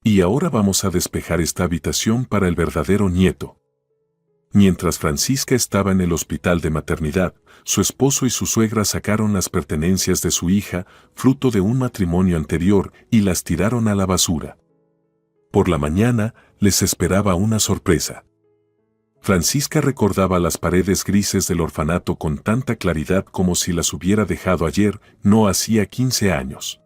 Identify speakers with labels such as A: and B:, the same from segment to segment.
A: Y ahora vamos a despejar esta habitación para el verdadero nieto. Mientras Francisca estaba en el hospital de maternidad, su esposo y su suegra sacaron las pertenencias de su hija, fruto de un matrimonio anterior, y las tiraron a la basura. Por la mañana, les esperaba una sorpresa. Francisca recordaba las paredes grises del orfanato con tanta claridad como si las hubiera dejado ayer, no hacía 15 años.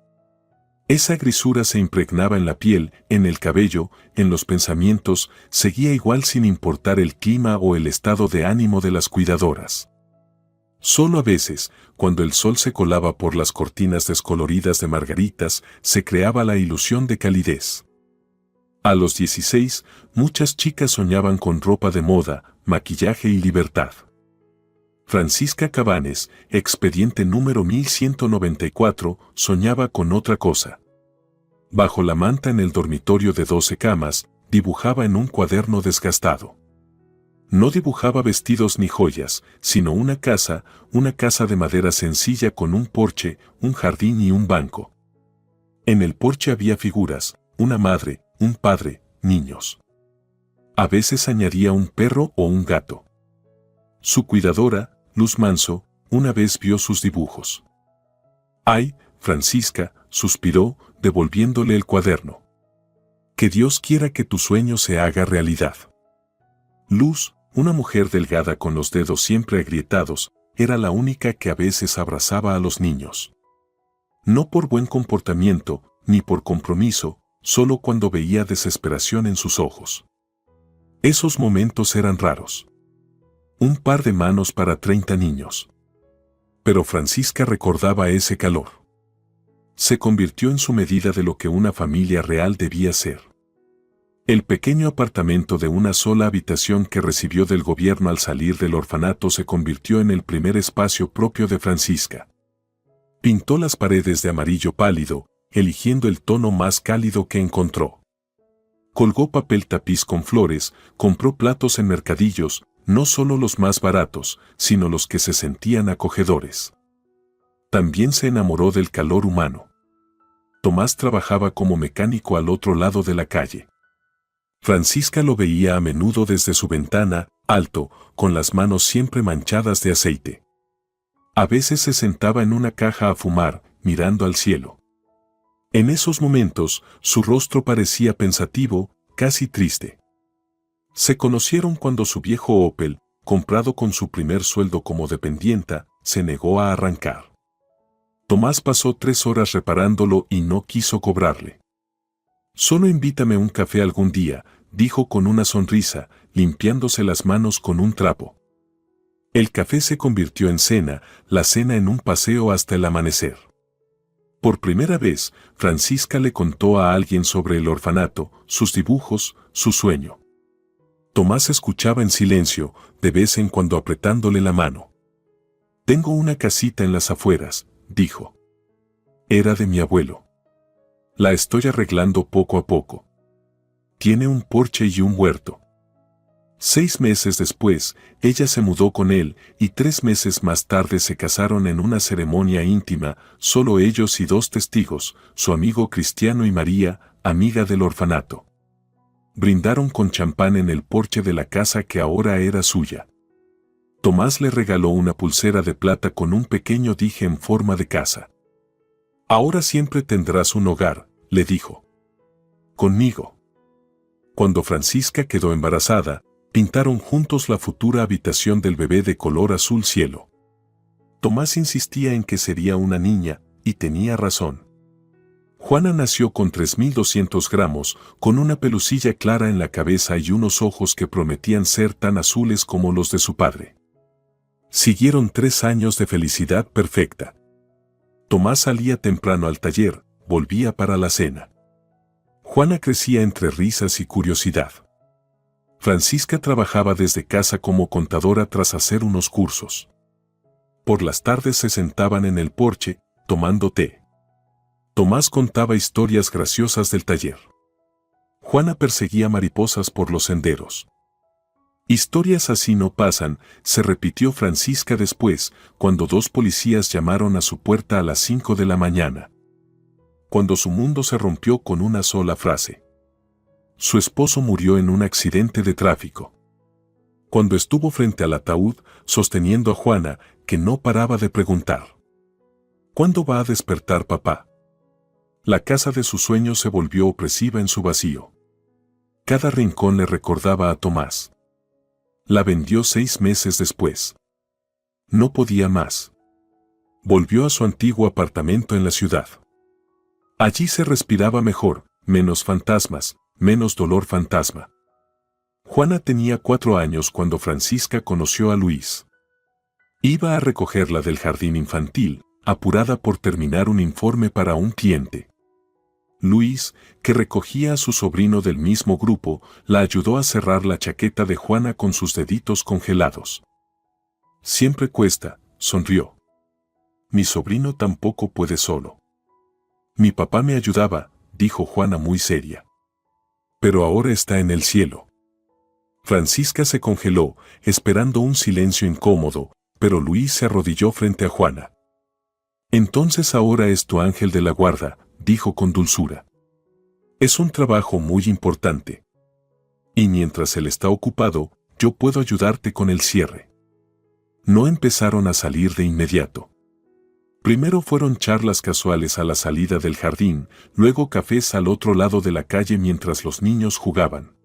A: Esa grisura se impregnaba en la piel, en el cabello, en los pensamientos, seguía igual sin importar el clima o el estado de ánimo de las cuidadoras. Solo a veces, cuando el sol se colaba por las cortinas descoloridas de margaritas, se creaba la ilusión de calidez. A los 16, muchas chicas soñaban con ropa de moda, maquillaje y libertad. Francisca Cabanes, expediente número 1194, soñaba con otra cosa. Bajo la manta en el dormitorio de 12 camas, dibujaba en un cuaderno desgastado. No dibujaba vestidos ni joyas, sino una casa de madera sencilla con un porche, un jardín y un banco. En el porche había figuras, una madre, un padre, niños. A veces añadía un perro o un gato. Su cuidadora, Luz Manso, una vez vio sus dibujos. «Ay, Francisca», suspiró, devolviéndole el cuaderno. «Que Dios quiera que tu sueño se haga realidad». Luz, una mujer delgada con los dedos siempre agrietados, era la única que a veces abrazaba a los niños. No por buen comportamiento, ni por compromiso, solo cuando veía desesperación en sus ojos. Esos momentos eran raros. Un par de manos para 30 niños. Pero Francisca recordaba ese calor. Se convirtió en su medida de lo que una familia real debía ser. El pequeño apartamento de una sola habitación que recibió del gobierno al salir del orfanato se convirtió en el primer espacio propio de Francisca. Pintó las paredes de amarillo pálido, eligiendo el tono más cálido que encontró. Colgó papel tapiz con flores, compró platos en mercadillos, no solo los más baratos, sino los que se sentían acogedores. También se enamoró del calor humano. Tomás trabajaba como mecánico al otro lado de la calle. Francisca lo veía a menudo desde su ventana, alto, con las manos siempre manchadas de aceite. A veces se sentaba en una caja a fumar, mirando al cielo. En esos momentos, su rostro parecía pensativo, casi triste. Se conocieron cuando su viejo Opel, comprado con su primer sueldo como dependienta, se negó a arrancar. Tomás pasó 3 horas reparándolo y no quiso cobrarle. «Solo invítame un café algún día», dijo con una sonrisa, limpiándose las manos con un trapo. El café se convirtió en cena, la cena en un paseo hasta el amanecer. Por primera vez, Francisca le contó a alguien sobre el orfanato, sus dibujos, su sueño. Tomás escuchaba en silencio, de vez en cuando apretándole la mano. «Tengo una casita en las afueras», dijo. «Era de mi abuelo. La estoy arreglando poco a poco. Tiene un porche y un huerto». 6 meses después, ella se mudó con él, y 3 meses más tarde se casaron en una ceremonia íntima, solo ellos y 2 testigos, su amigo Cristiano y María, amiga del orfanato. Brindaron con champán en el porche de la casa que ahora era suya. Tomás le regaló una pulsera de plata con un pequeño dije en forma de casa. «Ahora siempre tendrás un hogar», le dijo. «Conmigo». Cuando Francisca quedó embarazada, pintaron juntos la futura habitación del bebé de color azul cielo. Tomás insistía en que sería una niña, y tenía razón. Juana nació con 3.200 gramos, con una pelusilla clara en la cabeza y unos ojos que prometían ser tan azules como los de su padre. Siguieron 3 años de felicidad perfecta. Tomás salía temprano al taller, volvía para la cena. Juana crecía entre risas y curiosidad. Francisca trabajaba desde casa como contadora tras hacer unos cursos. Por las tardes se sentaban en el porche, tomando té. Tomás contaba historias graciosas del taller. Juana perseguía mariposas por los senderos. «Historias así no pasan», se repitió Francisca después, cuando 2 policías llamaron a su puerta a las 5 de la mañana. Cuando su mundo se rompió con una sola frase. su esposo murió en un accidente de tráfico. Cuando estuvo frente al ataúd, sosteniendo a Juana, que no paraba de preguntar: ¿cuándo va a despertar papá? La casa de sus sueños se volvió opresiva en su vacío. Cada rincón le recordaba a Tomás. La vendió 6 meses después. No podía más. Volvió a su antiguo apartamento en la ciudad. Allí se respiraba mejor, menos fantasmas, menos dolor fantasma. Juana tenía 4 años cuando Francisca conoció a Luis. Iba a recogerla del jardín infantil, apurada por terminar un informe para un cliente. Luis, que recogía a su sobrino del mismo grupo, la ayudó a cerrar la chaqueta de Juana con sus deditos congelados. Siempre cuesta, sonrió. Mi sobrino tampoco puede solo. Mi papá me ayudaba, dijo Juana muy seria. Pero ahora está en el cielo. Francisca se congeló, esperando un silencio incómodo, pero Luis se arrodilló frente a Juana. Entonces ahora es tu ángel de la guarda, dijo con dulzura. Es un trabajo muy importante. Y mientras él está ocupado, yo puedo ayudarte con el cierre. No empezaron a salir de inmediato. Primero fueron charlas casuales a la salida del jardín, luego cafés al otro lado de la calle mientras los niños jugaban.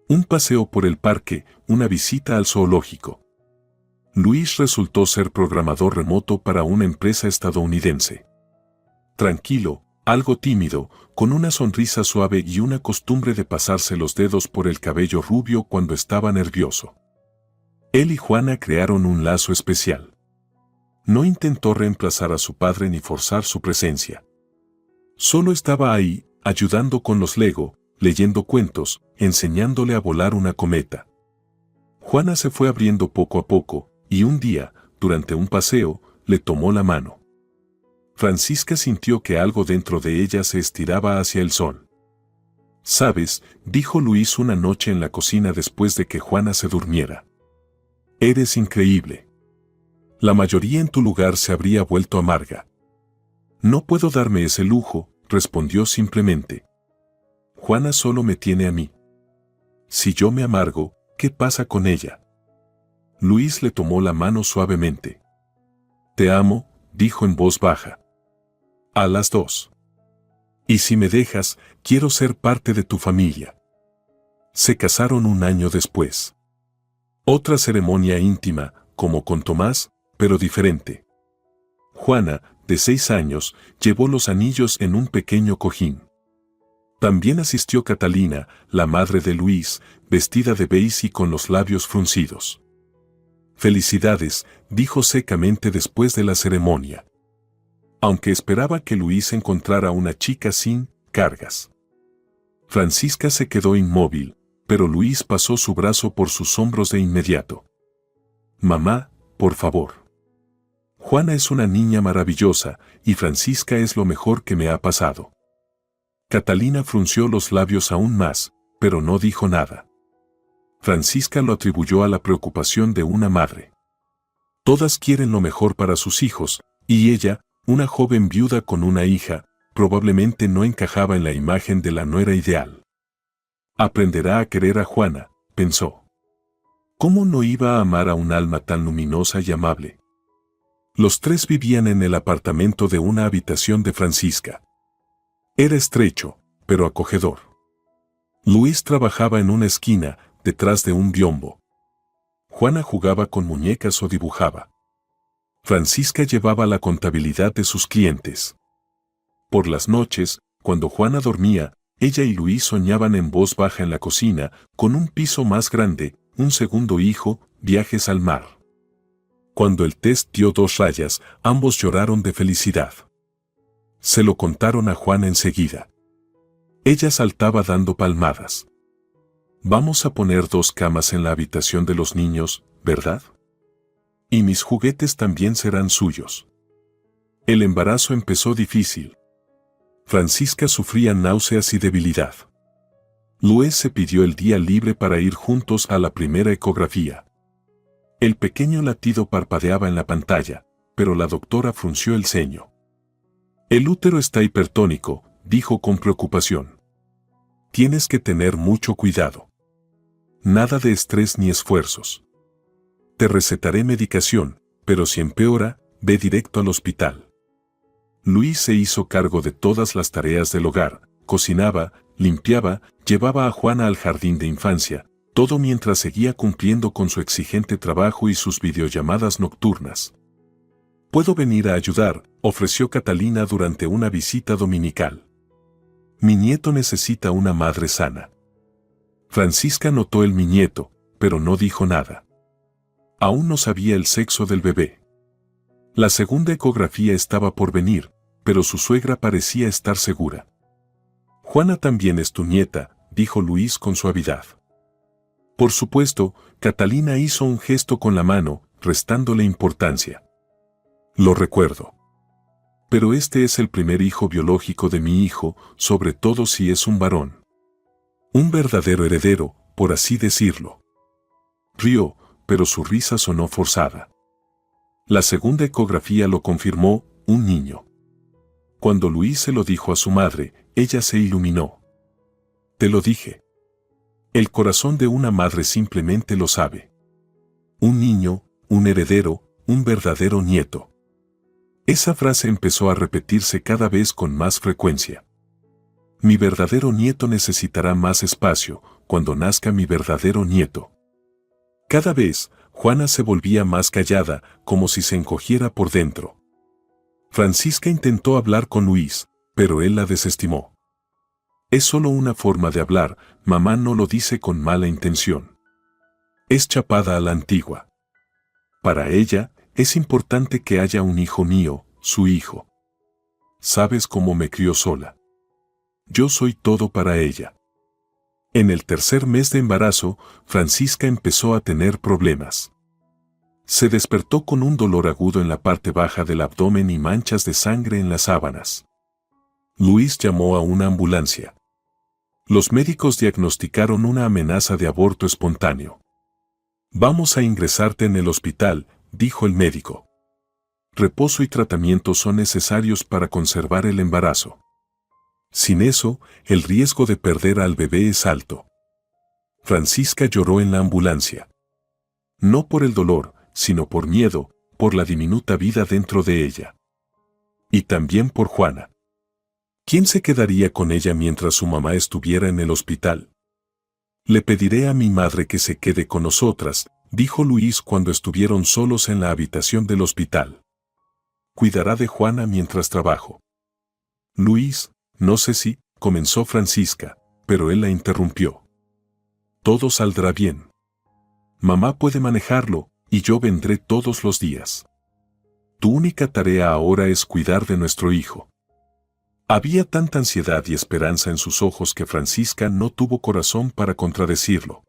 A: Un paseo por el parque, una visita al zoológico. Luis resultó ser programador remoto para una empresa estadounidense. Tranquilo, algo tímido, con una sonrisa suave y una costumbre de pasarse los dedos por el cabello rubio cuando estaba nervioso. Él y Juana crearon un lazo especial. No intentó reemplazar a su padre ni forzar su presencia. Solo estaba ahí, ayudando con los Lego, leyendo cuentos, enseñándole a volar una cometa. Juana se fue abriendo poco a poco, y un día, durante un paseo, le tomó la mano. Francisca sintió que algo dentro de ella se estiraba hacia el sol. «¿Sabes?», dijo Luis una noche en la cocina después de que Juana se durmiera. «Eres increíble. La mayoría en tu lugar se habría vuelto amarga». «No puedo darme ese lujo», respondió simplemente. «Juana solo me tiene a mí. Si yo me amargo, ¿qué pasa con ella?». Luis le tomó la mano suavemente. «Te amo», dijo en voz baja. «A las 2. Y si me dejas, quiero ser parte de tu familia». Se casaron un año después. Otra ceremonia íntima, como con Tomás, pero diferente. Juana, de 6 años, llevó los anillos en un pequeño cojín. También asistió Catalina, la madre de Luis, vestida de beige y con los labios fruncidos. «Felicidades», dijo secamente después de la ceremonia. Aunque esperaba que Luis encontrara una chica sin cargas. Francisca se quedó inmóvil, pero Luis pasó su brazo por sus hombros de inmediato. «Mamá, por favor. Juana es una niña maravillosa, y Francisca es lo mejor que me ha pasado». Catalina frunció los labios aún más, pero no dijo nada. Francisca lo atribuyó a la preocupación de una madre. Todas quieren lo mejor para sus hijos, y ella, una joven viuda con una hija, probablemente no encajaba en la imagen de la nuera ideal. Aprenderá a querer a Juana, pensó. ¿Cómo no iba a amar a un alma tan luminosa y amable? Los 3 vivían en el apartamento de una habitación de Francisca. Era estrecho, pero acogedor. Luis trabajaba en una esquina, detrás de un biombo. Juana jugaba con muñecas o dibujaba. Francisca llevaba la contabilidad de sus clientes. Por las noches, cuando Juana dormía, ella y Luis soñaban en voz baja en la cocina, con un piso más grande, un segundo hijo, viajes al mar. Cuando el test dio 2 rayas, ambos lloraron de felicidad. Se lo contaron a Juana enseguida. Ella saltaba dando palmadas. «Vamos a poner 2 camas en la habitación de los niños, ¿verdad? Y mis juguetes también serán suyos». El embarazo empezó difícil. Francisca sufría náuseas y debilidad. Luis se pidió el día libre para ir juntos a la primera ecografía. El pequeño latido parpadeaba en la pantalla, pero la doctora frunció el ceño. «El útero está hipertónico», dijo con preocupación. Tienes que tener mucho cuidado. Nada de estrés ni esfuerzos. Te recetaré medicación, pero si empeora, ve directo al hospital. Luis se hizo cargo de todas las tareas del hogar, cocinaba, limpiaba, llevaba a Juana al jardín de infancia, todo mientras seguía cumpliendo con su exigente trabajo y sus videollamadas nocturnas. «¿Puedo venir a ayudar?», ofreció Catalina durante una visita dominical. «Mi nieto necesita una madre sana». Francisca notó el mi nieto, pero no dijo nada. Aún no sabía el sexo del bebé. La segunda ecografía estaba por venir, pero su suegra parecía estar segura. «Juana también es tu nieta», dijo Luis con suavidad. Por supuesto, Catalina hizo un gesto con la mano, restándole importancia. «Lo recuerdo. Pero este es el primer hijo biológico de mi hijo, sobre todo si es un varón. Un verdadero heredero, por así decirlo». Rió, pero su risa sonó forzada. La segunda ecografía lo confirmó, un niño. Cuando Luis se lo dijo a su madre, ella se iluminó. «Te lo dije. El corazón de una madre simplemente lo sabe. Un niño, un heredero, un verdadero nieto». Esa frase empezó a repetirse cada vez con más frecuencia. «Mi verdadero nieto necesitará más espacio, cuando nazca mi verdadero nieto». Cada vez, Juana se volvía más callada, como si se encogiera por dentro. Francisca intentó hablar con Luis, pero él la desestimó. «Es solo una forma de hablar, mamá no lo dice con mala intención. Es chapada a la antigua. Para ella, es importante que haya un hijo mío, su hijo. ¿Sabes cómo me crió sola? Yo soy todo para ella». En el tercer mes de embarazo, Francisca empezó a tener problemas. Se despertó con un dolor agudo en la parte baja del abdomen y manchas de sangre en las sábanas. Luis llamó a una ambulancia. Los médicos diagnosticaron una amenaza de aborto espontáneo. «Vamos a ingresarte en el hospital», dijo el médico. «Reposo y tratamiento son necesarios para conservar el embarazo. Sin eso, el riesgo de perder al bebé es alto». Francisca lloró en la ambulancia. No por el dolor, sino por miedo, por la diminuta vida dentro de ella. Y también por Juana. ¿Quién se quedaría con ella mientras su mamá estuviera en el hospital? «Le pediré a mi madre que se quede con nosotras», dijo Luis cuando estuvieron solos en la habitación del hospital. «Cuidará de Juana mientras trabajo». «Luis, no sé si», comenzó Francisca, pero él la interrumpió. «Todo saldrá bien. Mamá puede manejarlo, y yo vendré todos los días. Tu única tarea ahora es cuidar de nuestro hijo». Había tanta ansiedad y esperanza en sus ojos que Francisca no tuvo corazón para contradecirlo.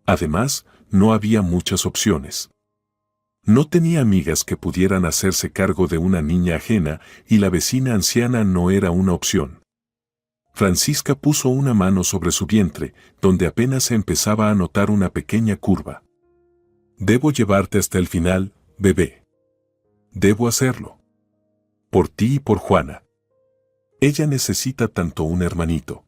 A: Además, no había muchas opciones. No tenía amigas que pudieran hacerse cargo de una niña ajena y la vecina anciana no era una opción. Francisca puso una mano sobre su vientre, donde apenas se empezaba a notar una pequeña curva. «Debo llevarte hasta el final, bebé. Debo hacerlo. Por ti y por Juana. Ella necesita tanto un hermanito».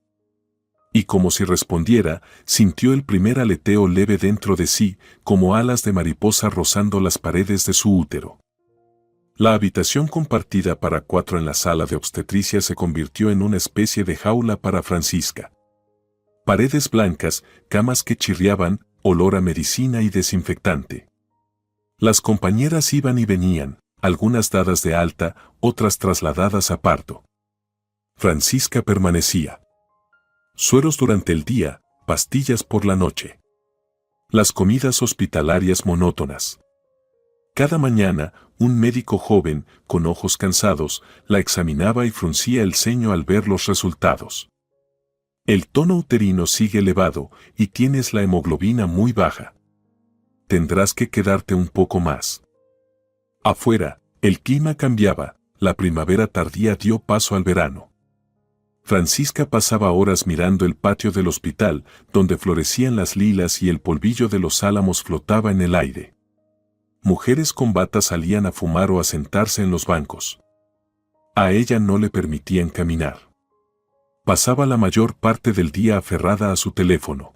A: Y como si respondiera, sintió el primer aleteo leve dentro de sí, como alas de mariposa rozando las paredes de su útero. La habitación compartida para 4 en la sala de obstetricia se convirtió en una especie de jaula para Francisca. Paredes blancas, camas que chirriaban, olor a medicina y desinfectante. Las compañeras iban y venían, algunas dadas de alta, otras trasladadas a parto. Francisca permanecía. Sueros durante el día, pastillas por la noche. Las comidas hospitalarias monótonas. Cada mañana, un médico joven, con ojos cansados, la examinaba y fruncía el ceño al ver los resultados. «El tono uterino sigue elevado y tienes la hemoglobina muy baja. Tendrás que quedarte un poco más». Afuera, el clima cambiaba, la primavera tardía dio paso al verano. Francisca pasaba horas mirando el patio del hospital, donde florecían las lilas y el polvillo de los álamos flotaba en el aire. Mujeres con bata salían a fumar o a sentarse en los bancos. A ella no le permitían caminar. Pasaba la mayor parte del día aferrada a su teléfono.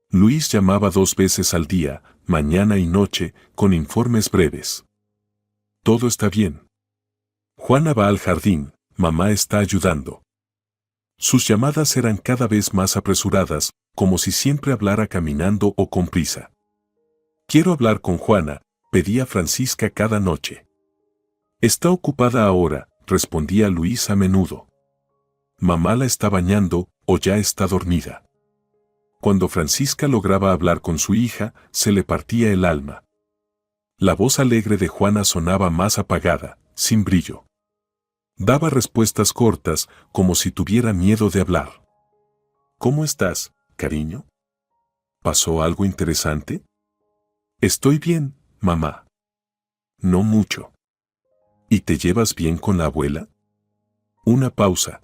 A: Luis llamaba 2 veces al día, mañana y noche, con informes breves. Todo está bien. Juana va al jardín, mamá está ayudando. Sus llamadas eran cada vez más apresuradas, como si siempre hablara caminando o con prisa. Quiero hablar con Juana, pedía Francisca cada noche. Está ocupada ahora, respondía Luis a menudo. Mamá la está bañando, o ya está dormida. Cuando Francisca lograba hablar con su hija, se le partía el alma. La voz alegre de Juana sonaba más apagada, sin brillo. Daba respuestas cortas, como si tuviera miedo de hablar. ¿Cómo estás, cariño? ¿Pasó algo interesante? Estoy bien, mamá. No mucho. ¿Y te llevas bien con la abuela? Una pausa.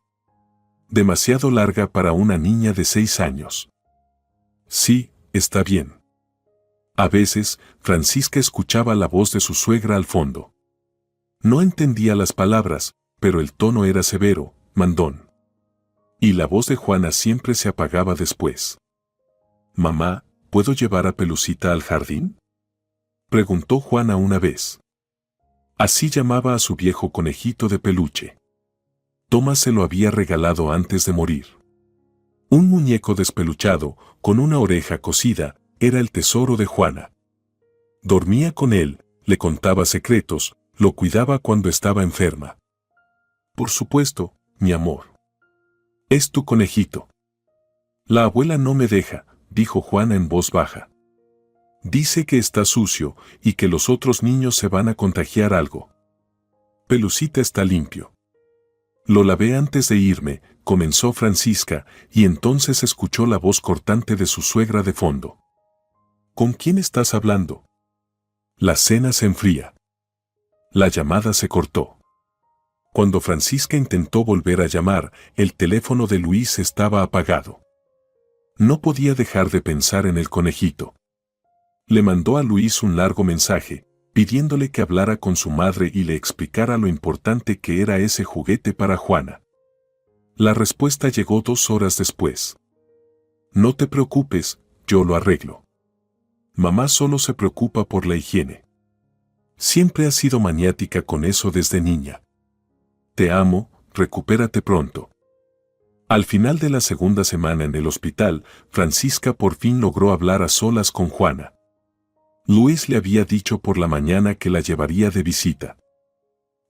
A: Demasiado larga para una niña de 6 años. Sí, está bien. A veces, Francisca escuchaba la voz de su suegra al fondo. No entendía las palabras, pero el tono era severo, mandón. Y la voz de Juana siempre se apagaba después. «Mamá, ¿puedo llevar a Pelucita al jardín?», preguntó Juana una vez. Así llamaba a su viejo conejito de peluche. Tomás se lo había regalado antes de morir. Un muñeco despeluchado, con una oreja cosida, era el tesoro de Juana. Dormía con él, le contaba secretos, lo cuidaba cuando estaba enferma. Por supuesto, mi amor. Es tu conejito. La abuela no me deja, dijo Juana en voz baja. Dice que está sucio y que los otros niños se van a contagiar algo. Pelucita está limpio. Lo lavé antes de irme, comenzó Francisca, y entonces escuchó la voz cortante de su suegra de fondo. ¿Con quién estás hablando? La cena se enfría. La llamada se cortó. Cuando Francisca intentó volver a llamar, el teléfono de Luis estaba apagado. No podía dejar de pensar en el conejito. Le mandó a Luis un largo mensaje, pidiéndole que hablara con su madre y le explicara lo importante que era ese juguete para Juana. La respuesta llegó 2 horas después. No te preocupes, yo lo arreglo. Mamá solo se preocupa por la higiene. Siempre ha sido maniática con eso desde niña. Te amo, recupérate pronto. Al final de la segunda semana en el hospital, Francisca por fin logró hablar a solas con Juana. Luis le había dicho por la mañana que la llevaría de visita.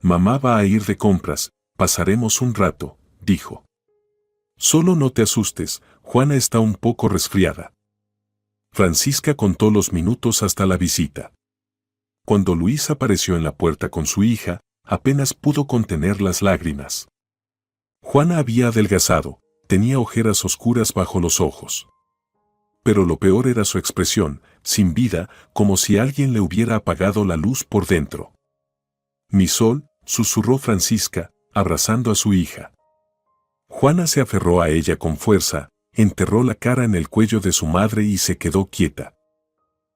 A: Mamá va a ir de compras, pasaremos un rato, dijo. Solo no te asustes, Juana está un poco resfriada. Francisca contó los minutos hasta la visita. Cuando Luis apareció en la puerta con su hija, apenas pudo contener las lágrimas. Juana había adelgazado, tenía ojeras oscuras bajo los ojos. Pero lo peor era su expresión, sin vida, como si alguien le hubiera apagado la luz por dentro. Mi sol, susurró Francisca, abrazando a su hija. Juana se aferró a ella con fuerza, enterró la cara en el cuello de su madre y se quedó quieta.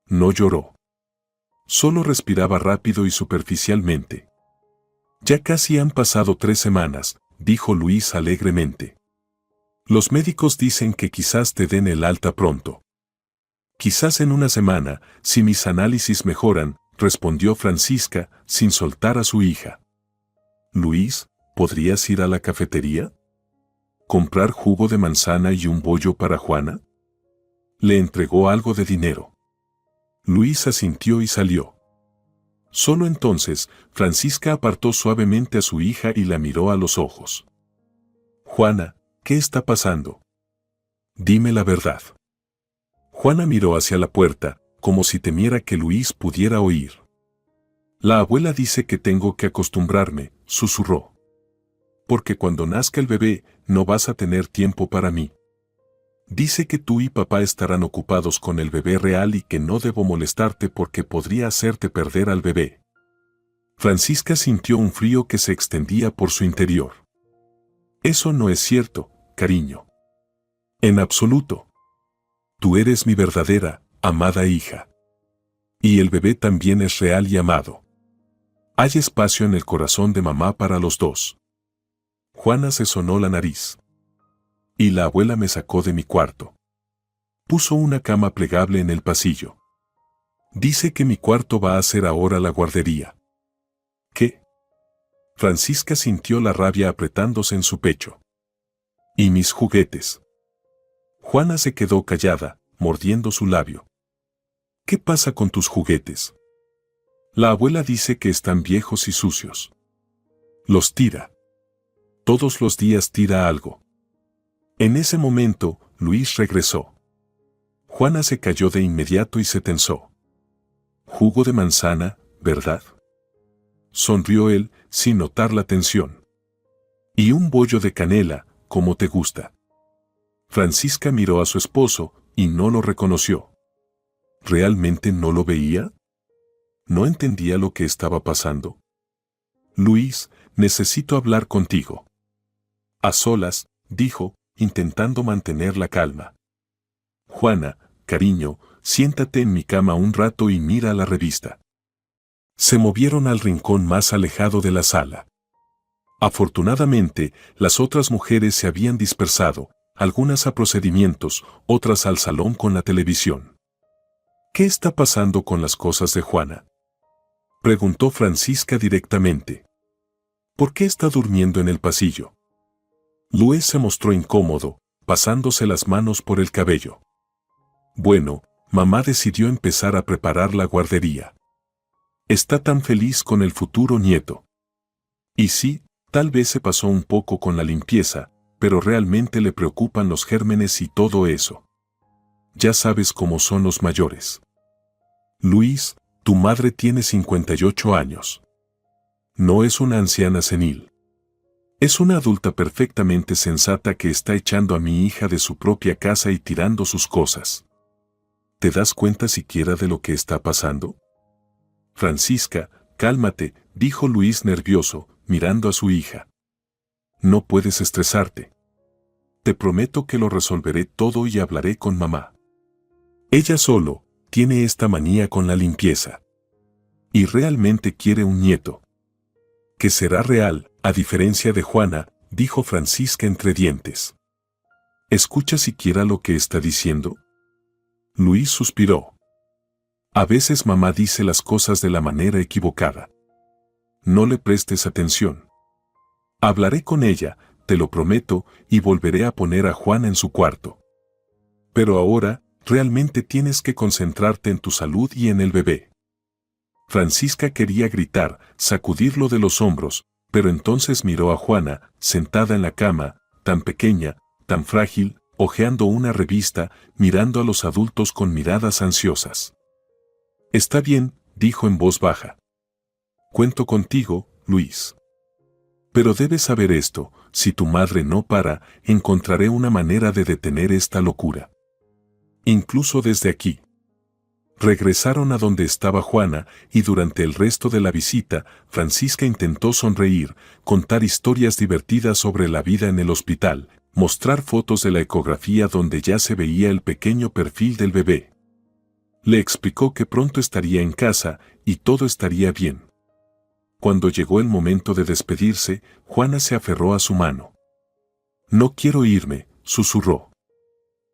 A: No lloró. Solo respiraba rápido y superficialmente. Ya casi han pasado 3 semanas, dijo Luis alegremente. Los médicos dicen que quizás te den el alta pronto. Quizás en una semana, si mis análisis mejoran, respondió Francisca, sin soltar a su hija. Luis, ¿podrías ir a la cafetería? ¿Comprar jugo de manzana y un bollo para Juana? Le entregó algo de dinero. Luis asintió y salió. Solo entonces, Francisca apartó suavemente a su hija y la miró a los ojos. Juana, ¿qué está pasando? Dime la verdad. Juana miró hacia la puerta, como si temiera que Luis pudiera oír. La abuela dice que tengo que acostumbrarme, susurró. Porque cuando nazca el bebé, no vas a tener tiempo para mí. Dice que tú y papá estarán ocupados con el bebé real y que no debo molestarte porque podría hacerte perder al bebé. Francisca sintió un frío que se extendía por su interior. Eso no es cierto, cariño. En absoluto. Tú eres mi verdadera, amada hija. Y el bebé también es real y amado. Hay espacio en el corazón de mamá para los dos. Juana se sonó la nariz. Y la abuela me sacó de mi cuarto. Puso una cama plegable en el pasillo. Dice que mi cuarto va a ser ahora la guardería. ¿Qué? Francisca sintió la rabia apretándose en su pecho. ¿Y mis juguetes? Juana se quedó callada, mordiendo su labio. ¿Qué pasa con tus juguetes? La abuela dice que están viejos y sucios. Los tira. Todos los días tira algo. En ese momento, Luis regresó. Juana se cayó de inmediato y se tensó. Jugo de manzana, ¿verdad? Sonrió él, sin notar la tensión. Y un bollo de canela, como te gusta. Francisca miró a su esposo, y no lo reconoció. ¿Realmente no lo veía? ¿No entendía lo que estaba pasando? Luis, necesito hablar contigo. A solas, dijo, intentando mantener la calma. Juana, cariño, siéntate en mi cama un rato y mira la revista. Se movieron al rincón más alejado de la sala. Afortunadamente, las otras mujeres se habían dispersado, algunas a procedimientos, otras al salón con la televisión. ¿Qué está pasando con las cosas de Juana?, preguntó Francisca directamente. ¿Por qué está durmiendo en el pasillo? Luis se mostró incómodo, pasándose las manos por el cabello. Bueno, mamá decidió empezar a preparar la guardería. Está tan feliz con el futuro nieto. Y sí, tal vez se pasó un poco con la limpieza, pero realmente le preocupan los gérmenes y todo eso. Ya sabes cómo son los mayores. Luis, tu madre tiene 58 años. No es una anciana senil. Es una adulta perfectamente sensata que está echando a mi hija de su propia casa y tirando sus cosas. ¿Te das cuenta siquiera de lo que está pasando? Francisca, cálmate, dijo Luis nervioso, mirando a su hija. No puedes estresarte. Te prometo que lo resolveré todo y hablaré con mamá. Ella solo tiene esta manía con la limpieza. Y realmente quiere un nieto. Que será real, a diferencia de Juana, dijo Francisca entre dientes. ¿Escucha siquiera lo que está diciendo? Luis suspiró. A veces mamá dice las cosas de la manera equivocada. No le prestes atención. Hablaré con ella, te lo prometo, y volveré a poner a Juana en su cuarto. Pero ahora, realmente tienes que concentrarte en tu salud y en el bebé. Francisca quería gritar, sacudirlo de los hombros, pero entonces miró a Juana, sentada en la cama, tan pequeña, tan frágil, hojeando una revista, mirando a los adultos con miradas ansiosas. Está bien, dijo en voz baja. Cuento contigo, Luis. Pero debes saber esto, si tu madre no para, encontraré una manera de detener esta locura. Incluso desde aquí. Regresaron a donde estaba Juana, y durante el resto de la visita, Francisca intentó sonreír, contar historias divertidas sobre la vida en el hospital, mostrar fotos de la ecografía donde ya se veía el pequeño perfil del bebé. Le explicó que pronto estaría en casa, y todo estaría bien. Cuando llegó el momento de despedirse, Juana se aferró a su mano. No quiero irme, susurró.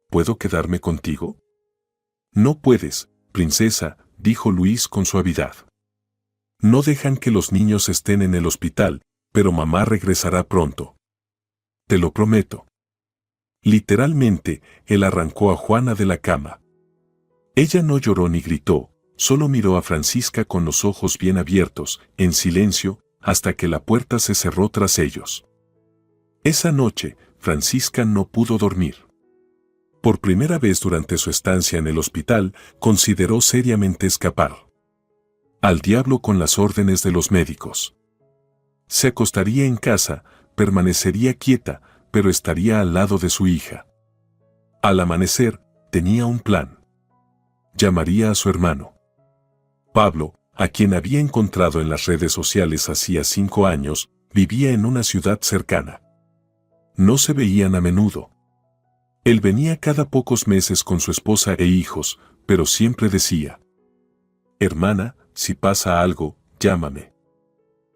A: ¿Puedo quedarme contigo? No puedes, princesa, dijo Luis con suavidad. No dejan que los niños estén en el hospital, pero mamá regresará pronto. Te lo prometo. Literalmente, él arrancó a Juana de la cama. Ella no lloró ni gritó, solo miró a Francisca con los ojos bien abiertos, en silencio, hasta que la puerta se cerró tras ellos. Esa noche, Francisca no pudo dormir. Por primera vez durante su estancia en el hospital, consideró seriamente escapar. Al diablo con las órdenes de los médicos. Se acostaría en casa, permanecería quieta, pero estaría al lado de su hija. Al amanecer, tenía un plan. Llamaría a su hermano. Pablo, a quien había encontrado en las redes sociales hacía 5 años, vivía en una ciudad cercana. No se veían a menudo. Él venía cada pocos meses con su esposa e hijos, pero siempre decía: hermana, si pasa algo, llámame.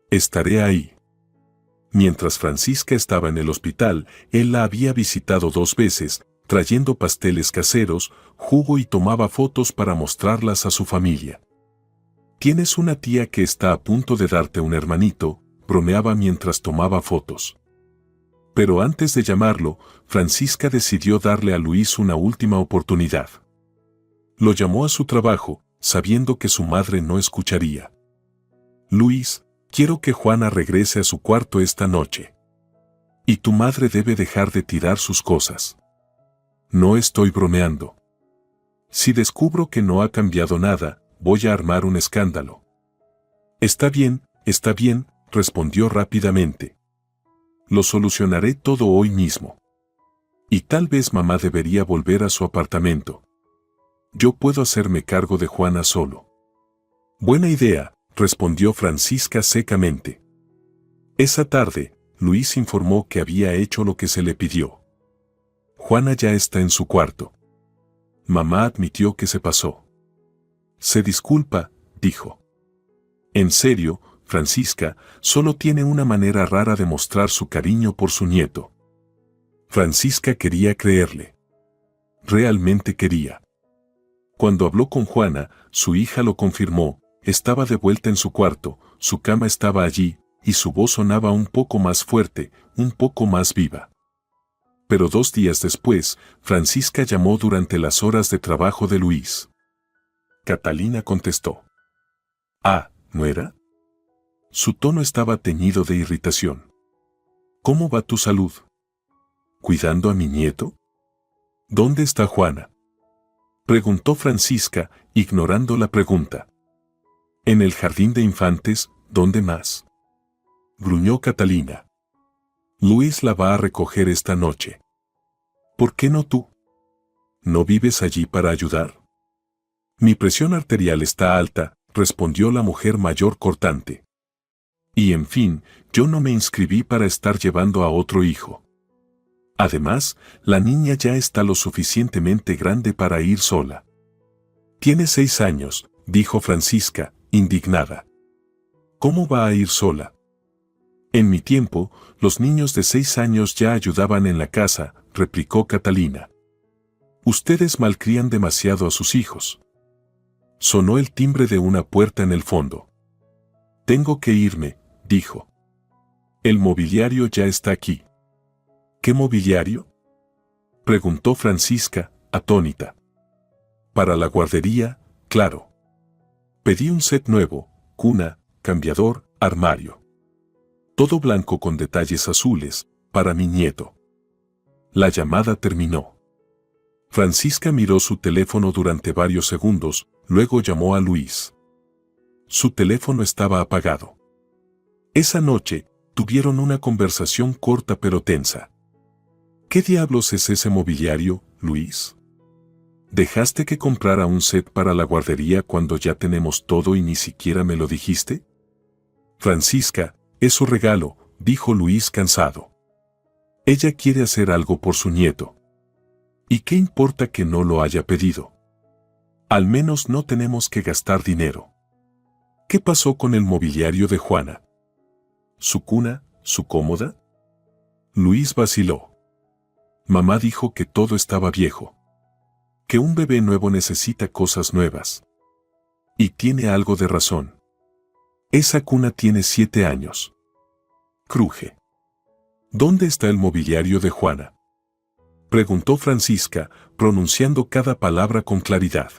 A: Estaré ahí. Mientras Francisca estaba en el hospital, él la había visitado 2 veces, trayendo pasteles caseros, jugo y tomaba fotos para mostrarlas a su familia. «Tienes una tía que está a punto de darte un hermanito», bromeaba mientras tomaba fotos. Pero antes de llamarlo, Francisca decidió darle a Luis una última oportunidad. Lo llamó a su trabajo, sabiendo que su madre no escucharía. «Luis, quiero que Juana regrese a su cuarto esta noche. Y tu madre debe dejar de tirar sus cosas. No estoy bromeando. Si descubro que no ha cambiado nada, voy a armar un escándalo». Está bien», respondió rápidamente. «Lo solucionaré todo hoy mismo. Y tal vez mamá debería volver a su apartamento. Yo puedo hacerme cargo de Juana solo». «Buena idea», respondió Francisca secamente. Esa tarde, Luis informó que había hecho lo que se le pidió. «Juana ya está en su cuarto». Mamá admitió que se pasó. «Se disculpa», dijo. «En serio, Francisca, solo tiene una manera rara de mostrar su cariño por su nieto». Francisca quería creerle. Realmente quería. Cuando habló con Juana, su hija lo confirmó. Estaba de vuelta en su cuarto, su cama estaba allí, y su voz sonaba un poco más fuerte, un poco más viva. Pero 2 días después, Francisca llamó durante las horas de trabajo de Luis. Catalina contestó. «Ah, ¿nuera?». Su tono estaba teñido de irritación. «¿Cómo va tu salud? ¿Cuidando a mi nieto? ¿Dónde está Juana?», preguntó Francisca, ignorando la pregunta. «En el jardín de infantes, ¿dónde más?», gruñó Catalina. «Luis la va a recoger esta noche». «¿Por qué no tú? ¿No vives allí para ayudar?». «Mi presión arterial está alta», respondió la mujer mayor cortante. «Y en fin, yo no me inscribí para estar llevando a otro hijo. Además, la niña ya está lo suficientemente grande para ir sola». «Tiene 6 años», dijo Francisca, indignada. «¿Cómo va a ir sola?». «En mi tiempo, los niños de 6 años ya ayudaban en la casa», replicó Catalina. «Ustedes malcrían demasiado a sus hijos». Sonó el timbre de una puerta en el fondo. «Tengo que irme», dijo. «El mobiliario ya está aquí». «¿Qué mobiliario?», preguntó Francisca, atónita. «Para la guardería, claro. Pedí un set nuevo, cuna, cambiador, armario. Todo blanco con detalles azules, para mi nieto». La llamada terminó. Francisca miró su teléfono durante varios segundos, luego llamó a Luis. Su teléfono estaba apagado. Esa noche, tuvieron una conversación corta pero tensa. «¿Qué diablos es ese mobiliario, Luis? ¿Dejaste que comprara un set para la guardería cuando ya tenemos todo y ni siquiera me lo dijiste?». «Francisca, es su regalo», dijo Luis cansado. «Ella quiere hacer algo por su nieto. ¿Y qué importa que no lo haya pedido? Al menos no tenemos que gastar dinero». «¿Qué pasó con el mobiliario de Juana? ¿Su cuna, su cómoda?». Luis vaciló. «Mamá dijo que todo estaba viejo. Que un bebé nuevo necesita cosas nuevas. Y tiene algo de razón. Esa cuna tiene 7 años. Cruje». «¿Dónde está el mobiliario de Juana?», preguntó Francisca, pronunciando cada palabra con claridad.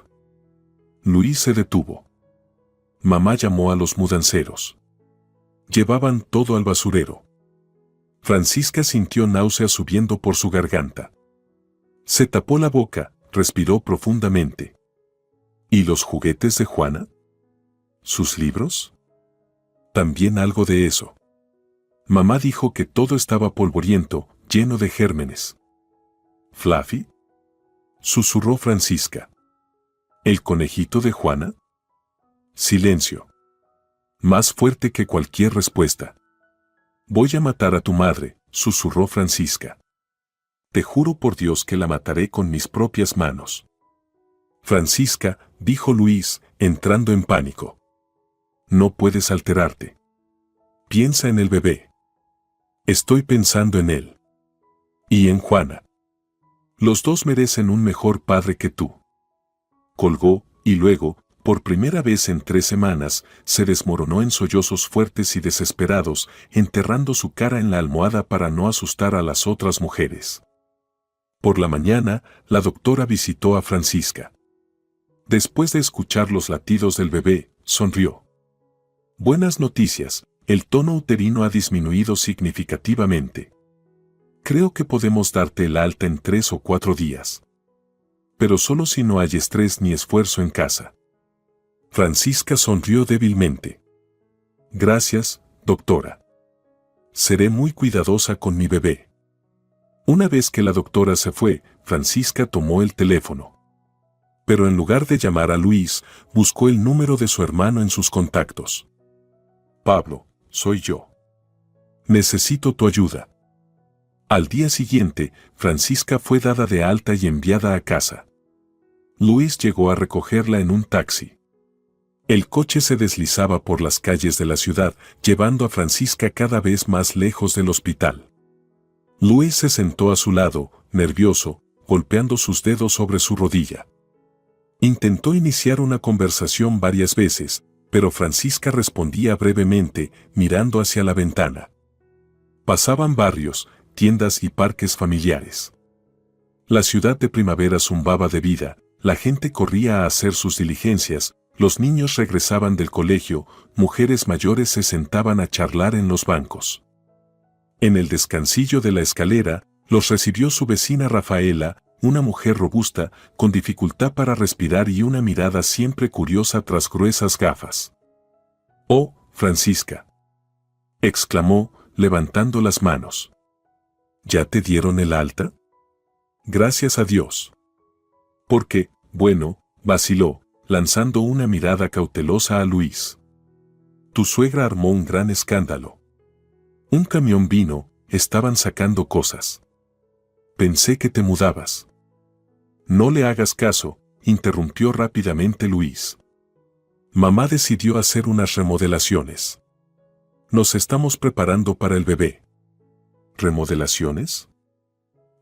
A: Luis se detuvo. Mamá llamó a los mudanceros. Llevaban todo al basurero. Francisca sintió náuseas subiendo por su garganta. Se tapó la boca, respiró profundamente. ¿Y los juguetes de Juana? ¿Sus libros? También algo de eso. Mamá dijo que todo estaba polvoriento, lleno de gérmenes. ¿Fluffy?, susurró Francisca. ¿El conejito de Juana? Silencio. Más fuerte que cualquier respuesta. «Voy a matar a tu madre», susurró Francisca. «Te juro por Dios que la mataré con mis propias manos». «Francisca», dijo Luis, entrando en pánico. «No puedes alterarte. Piensa en el bebé». Estoy pensando en él. Y en Juana. Los dos merecen un mejor padre que tú. Colgó, y luego, por primera vez en 3 semanas, se desmoronó en sollozos fuertes y desesperados, enterrando su cara en la almohada para no asustar a las otras mujeres. Por la mañana, la doctora visitó a Francisca. Después de escuchar los latidos del bebé, sonrió. Buenas noticias, el tono uterino ha disminuido significativamente. Creo que podemos darte el alta en 3 o 4 días. Pero solo si no hay estrés ni esfuerzo en casa. Francisca sonrió débilmente. Gracias, doctora. Seré muy cuidadosa con mi bebé. Una vez que la doctora se fue, Francisca tomó el teléfono. Pero en lugar de llamar a Luis, buscó el número de su hermano en sus contactos. Pablo, soy yo. Necesito tu ayuda. Al día siguiente, Francisca fue dada de alta y enviada a casa. Luis llegó a recogerla en un taxi. El coche se deslizaba por las calles de la ciudad, llevando a Francisca cada vez más lejos del hospital. Luis se sentó a su lado, nervioso, golpeando sus dedos sobre su rodilla. Intentó iniciar una conversación varias veces, pero Francisca respondía brevemente, mirando hacia la ventana. Pasaban barrios, tiendas y parques familiares. La ciudad de primavera zumbaba de vida, la gente corría a hacer sus diligencias, los niños regresaban del colegio, mujeres mayores se sentaban a charlar en los bancos. En el descansillo de la escalera, los recibió su vecina Rafaela, una mujer robusta, con dificultad para respirar y una mirada siempre curiosa tras gruesas gafas. «Oh, Francisca», exclamó, levantando las manos. «¿Ya te dieron el alta?» «Gracias a Dios». «¿Por qué?» «Bueno», vaciló, lanzando una mirada cautelosa a Luis. «Tu suegra armó un gran escándalo. Un camión vino, estaban sacando cosas. Pensé que te mudabas». «No le hagas caso», interrumpió rápidamente Luis. «Mamá decidió hacer unas remodelaciones. Nos estamos preparando para el bebé». «¿Remodelaciones?»,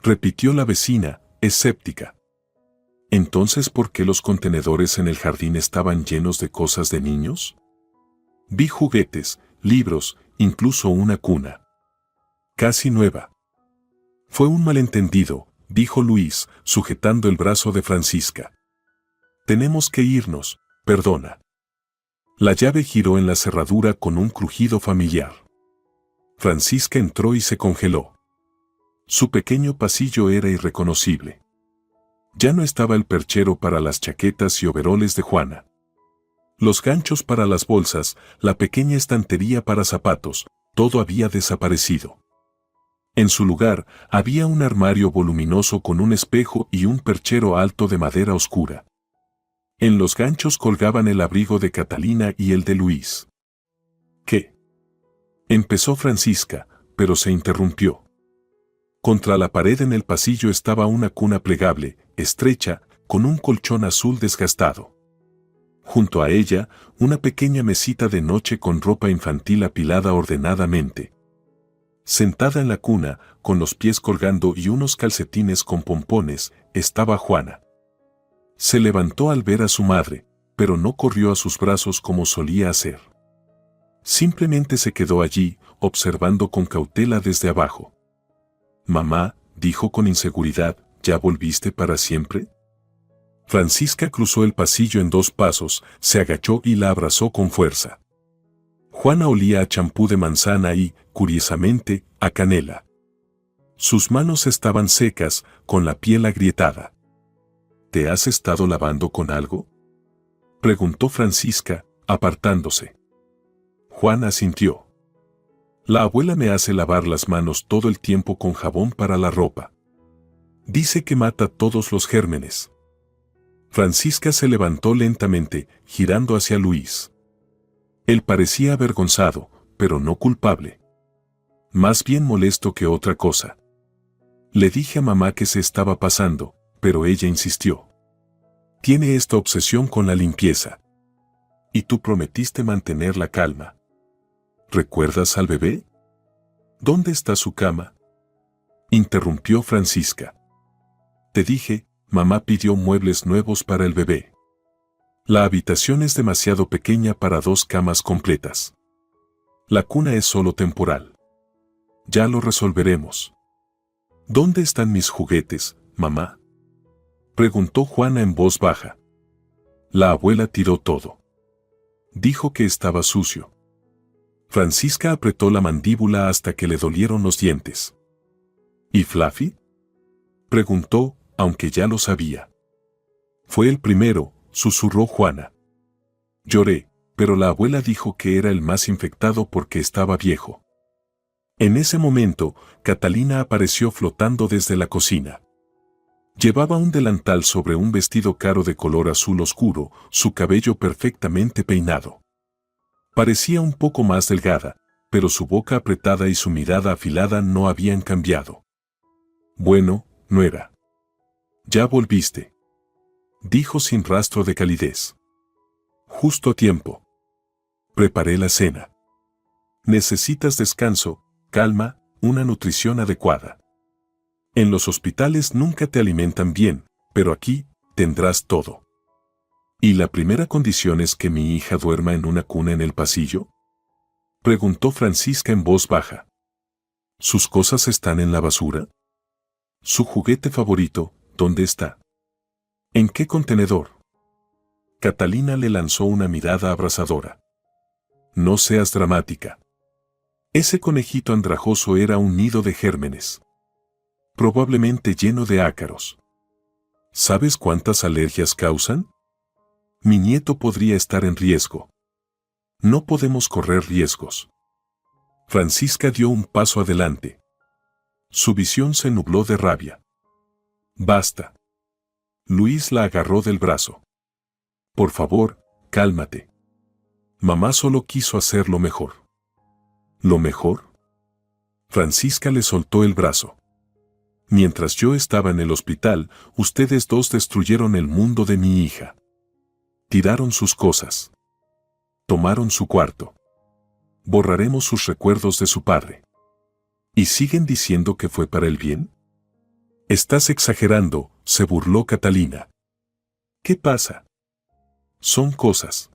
A: repitió la vecina, escéptica. «Entonces, ¿por qué los contenedores en el jardín estaban llenos de cosas de niños? Vi juguetes, libros, incluso una cuna. Casi nueva». «Fue un malentendido», dijo Luis, sujetando el brazo de Francisca. «Tenemos que irnos, perdona». La llave giró en la cerradura con un crujido familiar. Francisca entró y se congeló. Su pequeño pasillo era irreconocible. Ya no estaba el perchero para las chaquetas y overoles de Juana. Los ganchos para las bolsas, la pequeña estantería para zapatos, todo había desaparecido. En su lugar, había un armario voluminoso con un espejo y un perchero alto de madera oscura. En los ganchos colgaban el abrigo de Catalina y el de Luis. «¿Qué?», empezó Francisca, pero se interrumpió. Contra la pared en el pasillo estaba una cuna plegable, estrecha, con un colchón azul desgastado. Junto a ella, una pequeña mesita de noche con ropa infantil apilada ordenadamente. Sentada en la cuna, con los pies colgando y unos calcetines con pompones, estaba Juana. Se levantó al ver a su madre, pero no corrió a sus brazos como solía hacer. Simplemente se quedó allí, observando con cautela desde abajo. «Mamá», dijo con inseguridad, «¿ya volviste para siempre?». Francisca cruzó el pasillo en 2 pasos, se agachó y la abrazó con fuerza. Juana olía a champú de manzana y, curiosamente, a canela. Sus manos estaban secas, con la piel agrietada. «¿Te has estado lavando con algo?», preguntó Francisca, apartándose. Juana asintió. «La abuela me hace lavar las manos todo el tiempo con jabón para la ropa. Dice que mata todos los gérmenes». Francisca se levantó lentamente, girando hacia Luis. Él parecía avergonzado, pero no culpable. Más bien molesto que otra cosa. «Le dije a mamá que se estaba pasando, pero ella insistió. Tiene esta obsesión con la limpieza. Y tú prometiste mantener la calma. ¿Recuerdas al bebé?». ¿Dónde está su cama?, interrumpió Francisca. Te dije, mamá pidió muebles nuevos para el bebé. La habitación es demasiado pequeña para 2 camas completas. La cuna es solo temporal. Ya lo resolveremos. ¿Dónde están mis juguetes, mamá?, preguntó Juana en voz baja. La abuela tiró todo. Dijo que estaba sucio. Francisca apretó la mandíbula hasta que le dolieron los dientes. ¿Y Fluffy?, preguntó, aunque ya lo sabía. Fue el primero, susurró Juana. Lloré, pero la abuela dijo que era el más infectado porque estaba viejo. En ese momento, Catalina apareció flotando desde la cocina. Llevaba un delantal sobre un vestido caro de color azul oscuro, su cabello perfectamente peinado. Parecía un poco más delgada, pero su boca apretada y su mirada afilada no habían cambiado. Bueno, nuera. Ya volviste, dijo sin rastro de calidez. Justo a tiempo. Preparé la cena. Necesitas descanso, calma, una nutrición adecuada. En los hospitales nunca te alimentan bien, pero aquí tendrás todo. ¿Y la primera condición es que mi hija duerma en una cuna en el pasillo?, preguntó Francisca en voz baja. ¿Sus cosas están en la basura? ¿Su juguete favorito, dónde está? ¿En qué contenedor? Catalina le lanzó una mirada abrasadora. No seas dramática. Ese conejito andrajoso era un nido de gérmenes. Probablemente lleno de ácaros. ¿Sabes cuántas alergias causan? Mi nieto podría estar en riesgo. No podemos correr riesgos. Francisca dio un paso adelante. Su visión se nubló de rabia. Basta. Luis la agarró del brazo. Por favor, cálmate. Mamá solo quiso hacer lo mejor. ¿Lo mejor? Francisca le soltó el brazo. Mientras yo estaba en el hospital, ustedes dos destruyeron el mundo de mi hija. Tiraron sus cosas. Tomaron su cuarto. Borraremos sus recuerdos de su padre. ¿Y siguen diciendo que fue para el bien? Estás exagerando, se burló Catalina. ¿Qué pasa? Son cosas.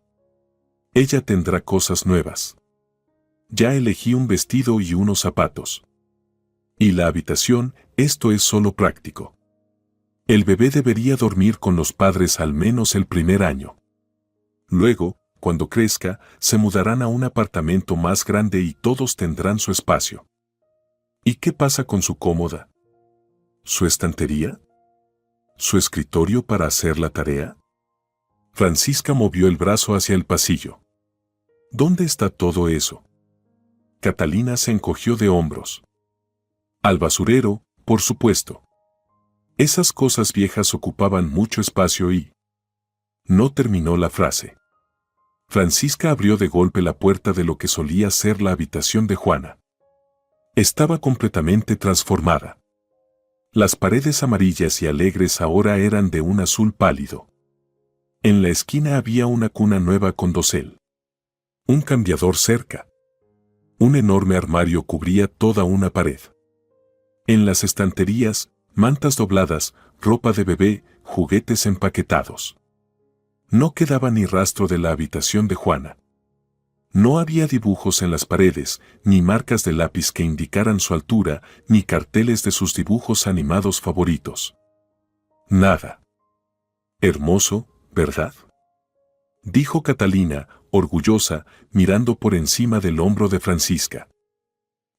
A: Ella tendrá cosas nuevas. Ya elegí un vestido y unos zapatos. Y la habitación, esto es solo práctico. El bebé debería dormir con los padres al menos el primer año. Luego, cuando crezca, se mudarán a un apartamento más grande y todos tendrán su espacio. ¿Y qué pasa con su cómoda? ¿Su estantería? ¿Su escritorio para hacer la tarea? Francisca movió el brazo hacia el pasillo. ¿Dónde está todo eso? Catalina se encogió de hombros. Al basurero, por supuesto. Esas cosas viejas ocupaban mucho espacio y... No terminó la frase. Francisca abrió de golpe la puerta de lo que solía ser la habitación de Juana. Estaba completamente transformada. Las paredes amarillas y alegres ahora eran de un azul pálido. En la esquina había una cuna nueva con dosel. Un cambiador cerca. Un enorme armario cubría toda una pared. En las estanterías, mantas dobladas, ropa de bebé, juguetes empaquetados. No quedaba ni rastro de la habitación de Juana. No había dibujos en las paredes, ni marcas de lápiz que indicaran su altura, ni carteles de sus dibujos animados favoritos. Nada. Hermoso, ¿verdad?, dijo Catalina, orgullosa, mirando por encima del hombro de Francisca.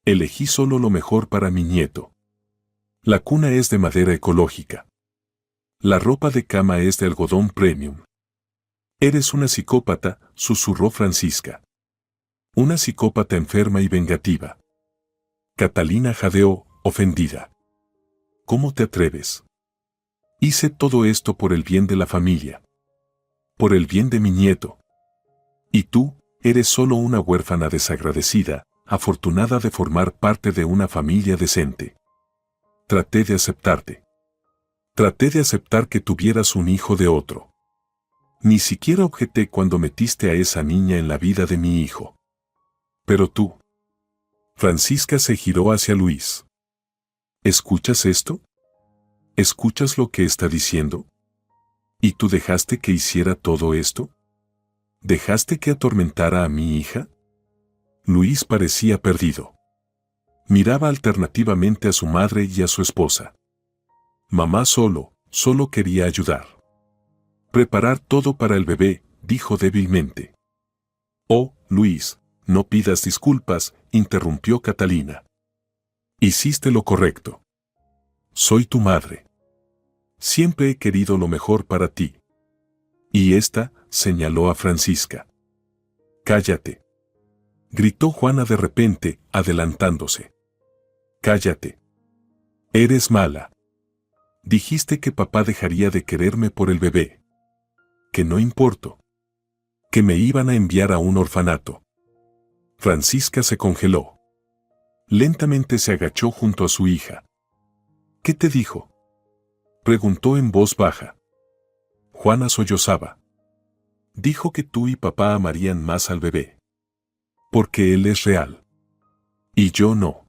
A: Elegí solo lo mejor para mi nieto. La cuna es de madera ecológica. La ropa de cama es de algodón premium. Eres una psicópata, susurró Francisca. Una psicópata enferma y vengativa. Catalina jadeó, ofendida. ¿Cómo te atreves? Hice todo esto por el bien de la familia. Por el bien de mi nieto. Y tú, eres solo una huérfana desagradecida, afortunada de formar parte de una familia decente. Traté de aceptarte. Traté de aceptar que tuvieras un hijo de otro. Ni siquiera objeté cuando metiste a esa niña en la vida de mi hijo. Pero tú. Francisca se giró hacia Luis. ¿Escuchas esto? ¿Escuchas lo que está diciendo? ¿Y tú dejaste que hiciera todo esto? ¿Dejaste que atormentara a mi hija? Luis parecía perdido. Miraba alternativamente a su madre y a su esposa. Mamá solo quería ayudar. Preparar todo para el bebé, dijo débilmente. Oh, Luis, no pidas disculpas, interrumpió Catalina. Hiciste lo correcto. Soy tu madre. Siempre he querido lo mejor para ti. Y esta, señaló a Francisca. Cállate. Gritó Juana de repente, adelantándose. Cállate. Eres mala. Dijiste que papá dejaría de quererme por el bebé. Que no importo. Que me iban a enviar a un orfanato. Francisca se congeló. Lentamente se agachó junto a su hija. ¿Qué te dijo? Preguntó en voz baja. Juana sollozaba. Dijo que tú y papá amarían más al bebé. Porque él es real. Y yo no.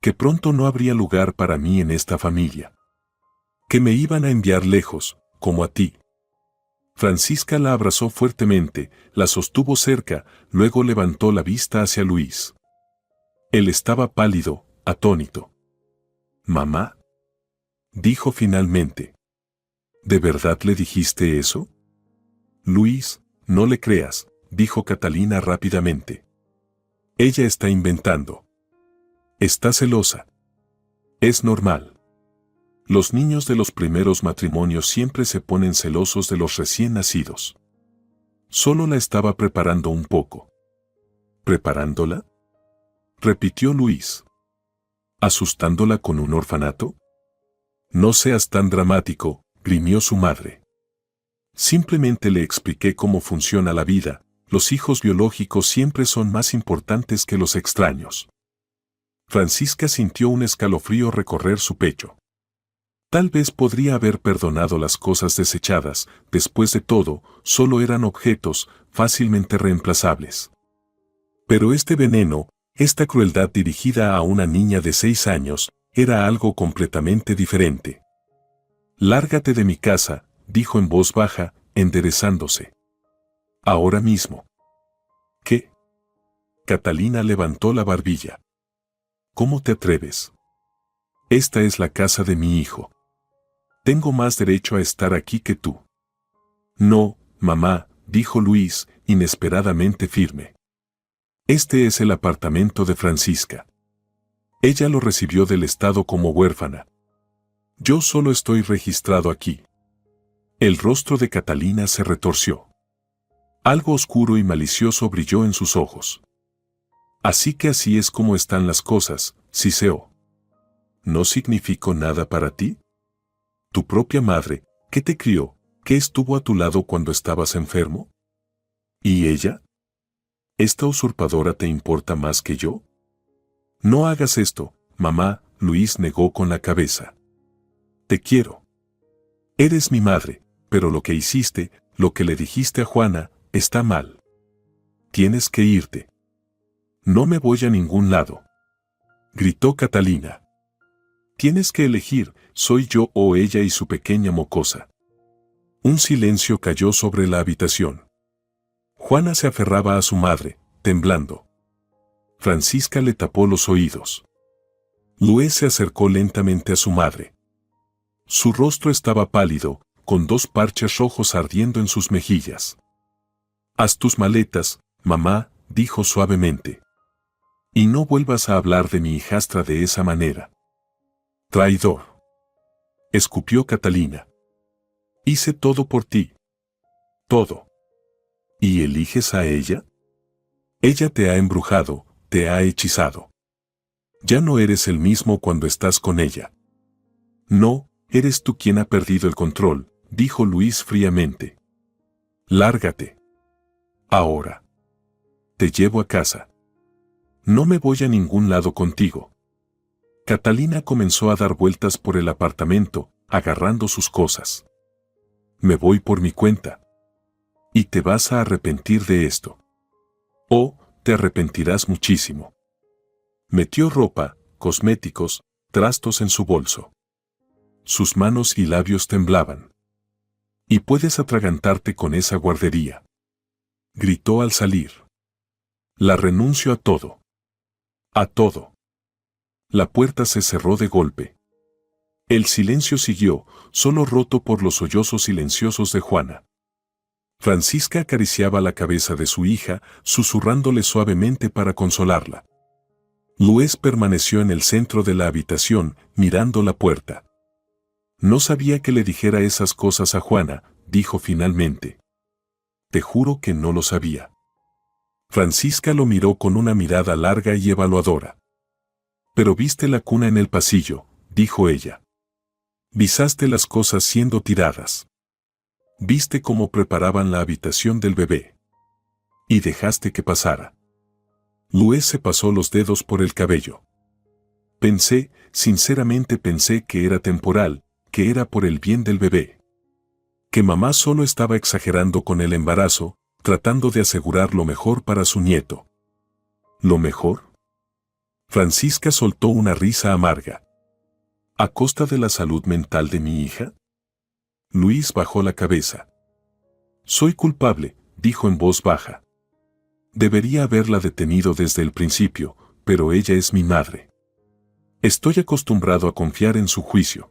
A: Que pronto no habría lugar para mí en esta familia. Que me iban a enviar lejos, como a ti. Francisca la abrazó fuertemente, la sostuvo cerca, luego levantó la vista hacia Luis. Él estaba pálido, atónito. «¿Mamá?», dijo finalmente. «¿De verdad le dijiste eso?». «Luis, no le creas», dijo Catalina rápidamente. «Ella está inventando. Está celosa. Es normal. Los niños de los primeros matrimonios siempre se ponen celosos de los recién nacidos. Solo la estaba preparando un poco». «¿Preparándola?», repitió Luis. «¿Asustándola con un orfanato?». «No seas tan dramático», grimió su madre. «Simplemente le expliqué cómo funciona la vida. Los hijos biológicos siempre son más importantes que los extraños». Francisca sintió un escalofrío recorrer su pecho. Tal vez podría haber perdonado las cosas desechadas, después de todo, solo eran objetos, fácilmente reemplazables. Pero este veneno, esta crueldad dirigida a una niña de 6 años, era algo completamente diferente. «Lárgate de mi casa», dijo en voz baja, enderezándose. «Ahora mismo». «¿Qué?». Catalina levantó la barbilla. «¿Cómo te atreves? Esta es la casa de mi hijo. Tengo más derecho a estar aquí que tú». «No, mamá», dijo Luis, inesperadamente firme. «Este es el apartamento de Francisca. Ella lo recibió del Estado como huérfana. Yo solo estoy registrado aquí». El rostro de Catalina se retorció. Algo oscuro y malicioso brilló en sus ojos. «Así que así es como están las cosas», siseó. «¿No significó nada para ti? Tu propia madre, ¿qué te crió, qué estuvo a tu lado cuando estabas enfermo? ¿Y ella? ¿Esta usurpadora te importa más que yo?». «No hagas esto, mamá», Luis negó con la cabeza. «Te quiero. Eres mi madre, pero lo que hiciste, lo que le dijiste a Juana, está mal. Tienes que irte». «No me voy a ningún lado», gritó Catalina. «Tienes que elegir, soy yo o ella y su pequeña mocosa». Un silencio cayó sobre la habitación. Juana se aferraba a su madre, temblando. Francisca le tapó los oídos. Luis se acercó lentamente a su madre. Su rostro estaba pálido, con 2 parches rojos ardiendo en sus mejillas. «Haz tus maletas, mamá», dijo suavemente. «Y no vuelvas a hablar de mi hijastra de esa manera». «Traidor», escupió Catalina. «Hice todo por ti. Todo. ¿Y eliges a ella? Ella te ha embrujado, te ha hechizado. Ya no eres el mismo cuando estás con ella». «No, eres tú quien ha perdido el control», dijo Luis fríamente. «Lárgate. Ahora. Te llevo a casa. No me voy a ningún lado contigo». Catalina comenzó a dar vueltas por el apartamento, agarrando sus cosas. «Me voy por mi cuenta. Y te vas a arrepentir de esto. Oh, te arrepentirás muchísimo». Metió ropa, cosméticos, trastos en su bolso. Sus manos y labios temblaban. «¿Y puedes atragantarte con esa guardería?», gritó al salir. «La renuncio a todo. A todo». La puerta se cerró de golpe. El silencio siguió, solo roto por los sollozos silenciosos de Juana. Francisca acariciaba la cabeza de su hija, susurrándole suavemente para consolarla. Luis permaneció en el centro de la habitación, mirando la puerta. «No sabía que le dijera esas cosas a Juana», dijo finalmente. «Te juro que no lo sabía». Francisca lo miró con una mirada larga y evaluadora. «Pero viste la cuna en el pasillo», dijo ella. «Visaste las cosas siendo tiradas. Viste cómo preparaban la habitación del bebé. Y dejaste que pasara». Luis se pasó los dedos por el cabello. «Pensé, sinceramente pensé que era temporal, que era por el bien del bebé. Que mamá solo estaba exagerando con el embarazo, tratando de asegurar lo mejor para su nieto». «¿Lo mejor?». Francisca soltó una risa amarga. «¿A costa de la salud mental de mi hija?». Luis bajó la cabeza. «Soy culpable», dijo en voz baja. «Debería haberla detenido desde el principio, pero ella es mi madre. Estoy acostumbrado a confiar en su juicio.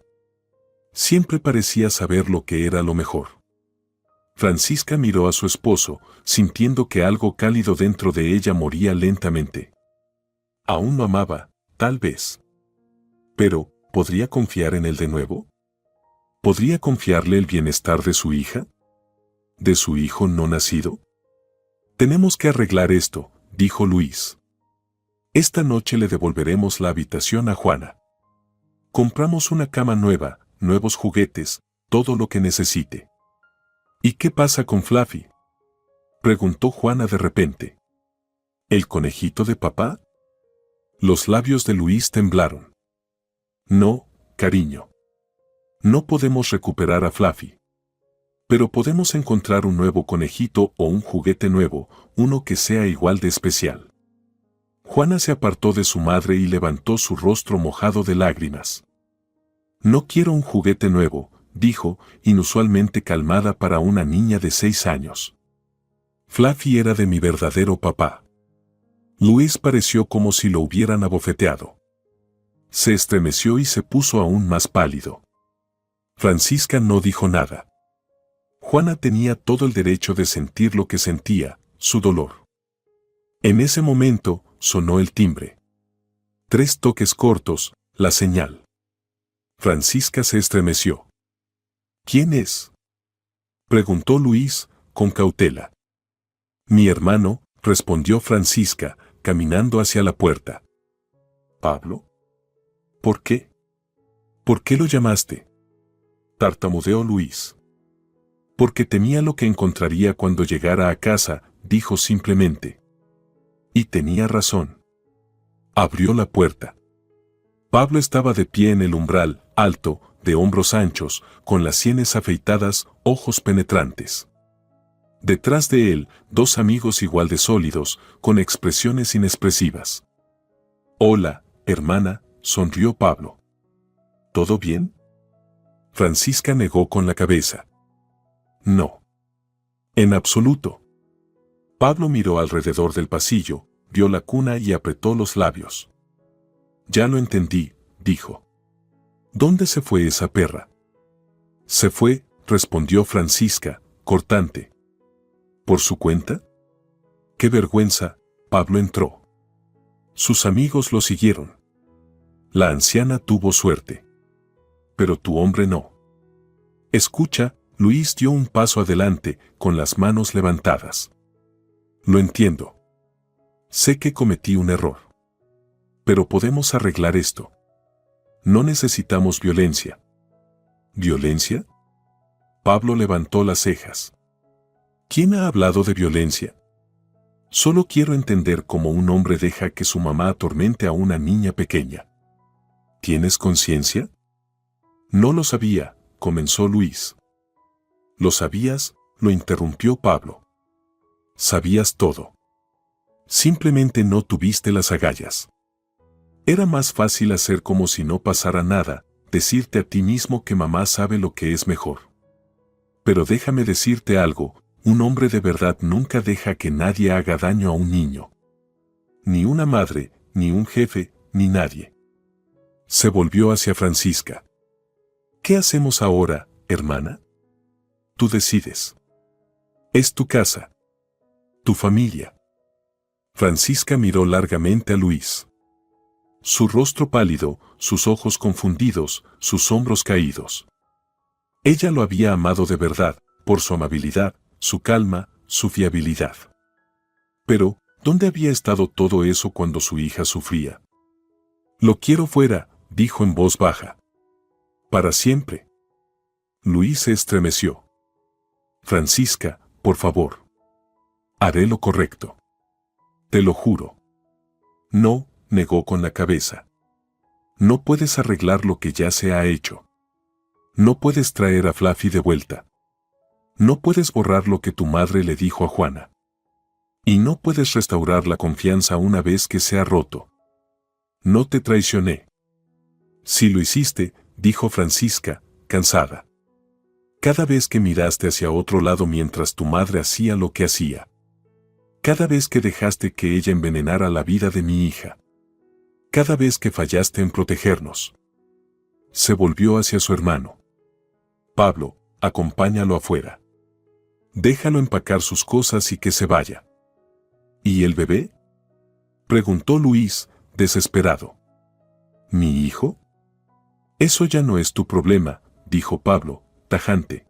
A: Siempre parecía saber lo que era lo mejor». Francisca miró a su esposo, sintiendo que algo cálido dentro de ella moría lentamente. Aún lo amaba, tal vez. Pero, ¿podría confiar en él de nuevo? ¿Podría confiarle el bienestar de su hija? ¿De su hijo no nacido? «Tenemos que arreglar esto», dijo Luis. «Esta noche le devolveremos la habitación a Juana. Compramos una cama nueva, nuevos juguetes, todo lo que necesite». «¿Y qué pasa con Fluffy?», preguntó Juana de repente. «¿El conejito de papá?». Los labios de Luis temblaron. «No, cariño. No podemos recuperar a Fluffy. Pero podemos encontrar un nuevo conejito o un juguete nuevo, uno que sea igual de especial». Juana se apartó de su madre y levantó su rostro mojado de lágrimas. «No quiero un juguete nuevo», dijo, inusualmente calmada para una niña de 6 años. «Fluffy era de mi verdadero papá». Luis pareció como si lo hubieran abofeteado. Se estremeció y se puso aún más pálido. Francisca no dijo nada. Juana tenía todo el derecho de sentir lo que sentía, su dolor. En ese momento, sonó el timbre. 3 toques cortos, la señal. Francisca se estremeció. «¿Quién es?», preguntó Luis, con cautela. «Mi hermano», respondió Francisca, caminando hacia la puerta. «¿Pablo? ¿Por qué? ¿Por qué lo llamaste?», tartamudeó Luis. «Porque temía lo que encontraría cuando llegara a casa», dijo simplemente. Y tenía razón. Abrió la puerta. Pablo estaba de pie en el umbral, alto, de hombros anchos, con las sienes afeitadas, ojos penetrantes. Detrás de él, 2 amigos igual de sólidos, con expresiones inexpresivas. «Hola, hermana», sonrió Pablo. «¿Todo bien?». Francisca negó con la cabeza. «No. En absoluto». Pablo miró alrededor del pasillo, vio la cuna y apretó los labios. «Ya lo entendí», dijo. «¿Dónde se fue esa perra?». «Se fue», respondió Francisca, cortante. «¿Por su cuenta?». «Qué vergüenza», Pablo entró. Sus amigos lo siguieron. La anciana tuvo suerte. Pero tu hombre no. «Escucha», Luis dio un paso adelante, con las manos levantadas. «Lo entiendo. Sé que cometí un error. Pero podemos arreglar esto. No necesitamos violencia». «¿Violencia?». Pablo levantó las cejas. «¿Quién ha hablado de violencia?». «Solo quiero entender cómo un hombre deja que su mamá atormente a una niña pequeña». «¿Tienes conciencia?». «No lo sabía», comenzó Luis. «¿Lo sabías?», lo interrumpió Pablo. «Sabías todo. Simplemente no tuviste las agallas». Era más fácil hacer como si no pasara nada, decirte a ti mismo que mamá sabe lo que es mejor. Pero déjame decirte algo, un hombre de verdad nunca deja que nadie haga daño a un niño. Ni una madre, ni un jefe, ni nadie. Se volvió hacia Francisca. ¿Qué hacemos ahora, hermana? Tú decides. Es tu casa. Tu familia. Francisca miró largamente a Luis. Su rostro pálido, sus ojos confundidos, sus hombros caídos. Ella lo había amado de verdad, por su amabilidad, su calma, su fiabilidad. Pero, ¿dónde había estado todo eso cuando su hija sufría? Lo quiero fuera, dijo en voz baja. Para siempre. Luis se estremeció. Francisca, por favor. Haré lo correcto. Te lo juro. No, negó con la cabeza. No puedes arreglar lo que ya se ha hecho. No puedes traer a Fluffy de vuelta. No puedes borrar lo que tu madre le dijo a Juana. Y no puedes restaurar la confianza una vez que se ha roto. No te traicioné. Si lo hiciste, dijo Francisca, cansada. Cada vez que miraste hacia otro lado mientras tu madre hacía lo que hacía. Cada vez que dejaste que ella envenenara la vida de mi hija. Cada vez que fallaste en protegernos. Se volvió hacia su hermano. Pablo, acompáñalo afuera. Déjalo empacar sus cosas y que se vaya. ¿Y el bebé? Preguntó Luis, desesperado. ¿Mi hijo? Eso ya no es tu problema, dijo Pablo, tajante.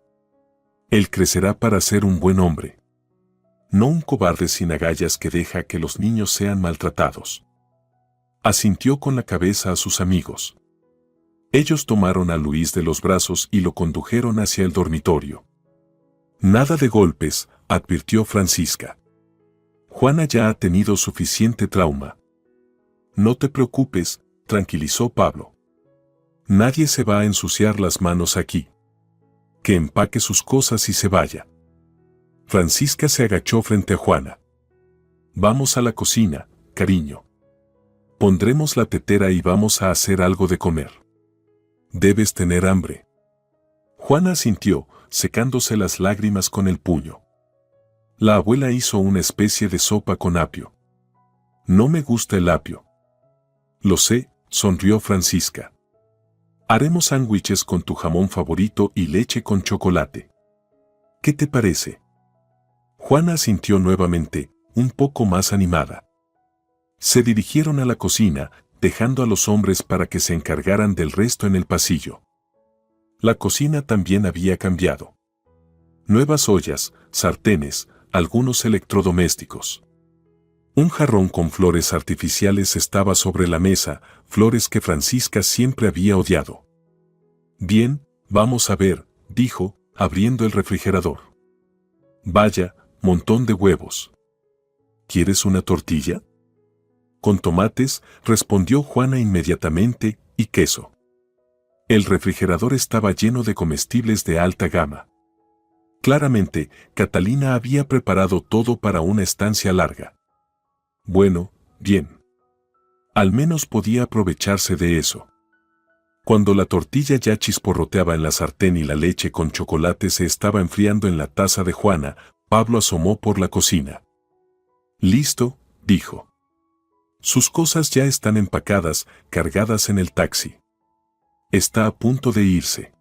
A: Él crecerá para ser un buen hombre. No un cobarde sin agallas que deja que los niños sean maltratados. Asintió con la cabeza a sus amigos. Ellos tomaron a Luis de los brazos y lo condujeron hacia el dormitorio. Nada de golpes, advirtió Francisca. Juana ya ha tenido suficiente trauma. No te preocupes, tranquilizó Pablo. Nadie se va a ensuciar las manos aquí. Que empaque sus cosas y se vaya. Francisca se agachó frente a Juana. Vamos a la cocina, cariño. Pondremos la tetera y vamos a hacer algo de comer. Debes tener hambre. Juana asintió, secándose las lágrimas con el puño. La abuela hizo una especie de sopa con apio. No me gusta el apio. Lo sé, sonrió Francisca. Haremos sándwiches con tu jamón favorito y leche con chocolate. ¿Qué te parece? Juana asintió nuevamente, un poco más animada. Se dirigieron a la cocina, dejando a los hombres para que se encargaran del resto en el pasillo. La cocina también había cambiado. Nuevas ollas, sartenes, algunos electrodomésticos. Un jarrón con flores artificiales estaba sobre la mesa, flores que Francisca siempre había odiado. Bien, vamos a ver, dijo, abriendo el refrigerador. Vaya, montón de huevos. ¿Quieres una tortilla? Con tomates, respondió Juana inmediatamente, y queso. El refrigerador estaba lleno de comestibles de alta gama. Claramente, Catalina había preparado todo para una estancia larga. Bueno, bien. Al menos podía aprovecharse de eso. Cuando la tortilla ya chisporroteaba en la sartén y la leche con chocolate se estaba enfriando en la taza de Juana, Pablo asomó por la cocina. Listo, dijo. Sus cosas ya están empacadas, cargadas en el taxi. Está a punto de irse.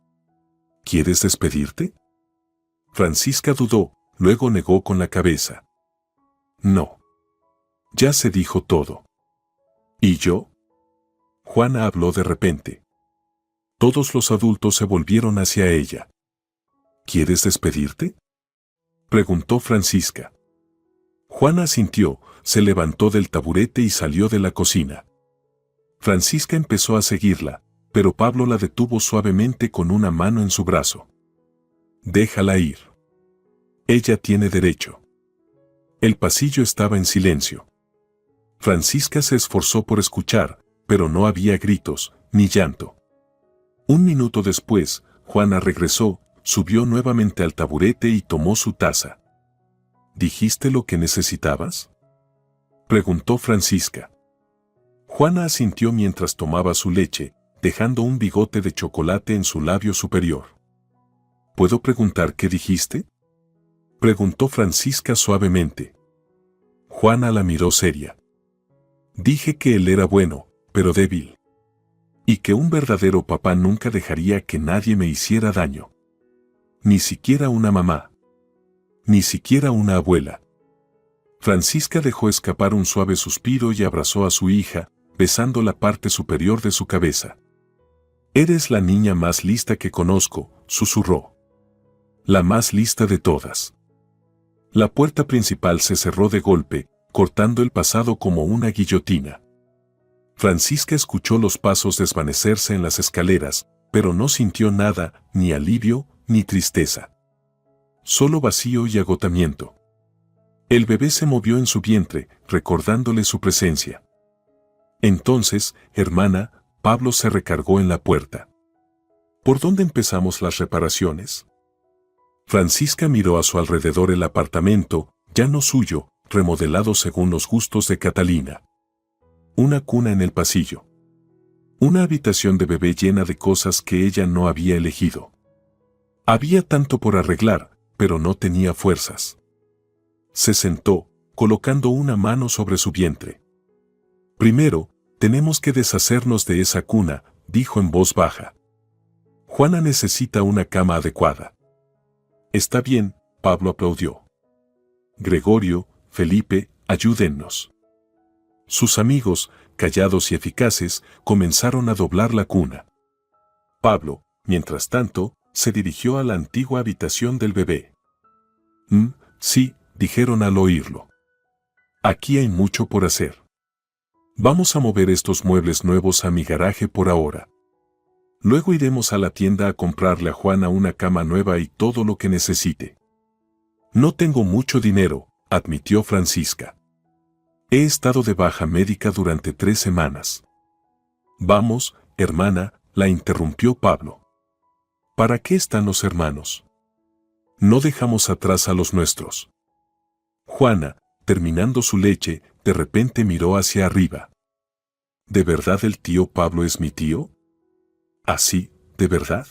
A: ¿Quieres despedirte? Francisca dudó, luego negó con la cabeza. No. Ya se dijo todo. ¿Y yo? Juana habló de repente. Todos los adultos se volvieron hacia ella. ¿Quieres despedirte? Preguntó Francisca. Juana asintió, se levantó del taburete y salió de la cocina. Francisca empezó a seguirla, pero Pablo la detuvo suavemente con una mano en su brazo. Déjala ir. Ella tiene derecho. El pasillo estaba en silencio. Francisca se esforzó por escuchar, pero no había gritos, ni llanto. Un minuto después, Juana regresó, subió nuevamente al taburete y tomó su taza. ¿Dijiste lo que necesitabas? Preguntó Francisca. Juana asintió mientras tomaba su leche, dejando un bigote de chocolate en su labio superior. ¿Puedo preguntar qué dijiste?, preguntó Francisca suavemente. Juana la miró seria. Dije que él era bueno, pero débil. Y que un verdadero papá nunca dejaría que nadie me hiciera daño. Ni siquiera una mamá. Ni siquiera una abuela. Francisca dejó escapar un suave suspiro y abrazó a su hija, besando la parte superior de su cabeza. Eres la niña más lista que conozco, susurró. La más lista de todas. La puerta principal se cerró de golpe, cortando el pasado como una guillotina. Francisca escuchó los pasos desvanecerse en las escaleras, pero no sintió nada, ni alivio, ni tristeza. Solo vacío y agotamiento. El bebé se movió en su vientre, recordándole su presencia. Entonces, hermana, Pablo se recargó en la puerta. ¿Por dónde empezamos las reparaciones? Francisca miró a su alrededor el apartamento, ya no suyo, remodelado según los gustos de Catalina. Una cuna en el pasillo. Una habitación de bebé llena de cosas que ella no había elegido. Había tanto por arreglar, pero no tenía fuerzas. Se sentó, colocando una mano sobre su vientre. Primero, tenemos que deshacernos de esa cuna, dijo en voz baja. Juana necesita una cama adecuada. Está bien, Pablo aplaudió. Gregorio, Felipe, ayúdennos. Sus amigos, callados y eficaces, comenzaron a doblar la cuna. Pablo, mientras tanto, se dirigió a la antigua habitación del bebé. Sí, dijeron al oírlo. Aquí hay mucho por hacer. Vamos a mover estos muebles nuevos a mi garaje por ahora. Luego iremos a la tienda a comprarle a Juana una cama nueva y todo lo que necesite. No tengo mucho dinero, admitió Francisca. He estado de baja médica durante 3 semanas. Vamos, hermana, la interrumpió Pablo. ¿Para qué están los hermanos? No dejamos atrás a los nuestros. Juana, terminando su leche, de repente miró hacia arriba. ¿De verdad el tío Pablo es mi tío? ¿Así, de verdad?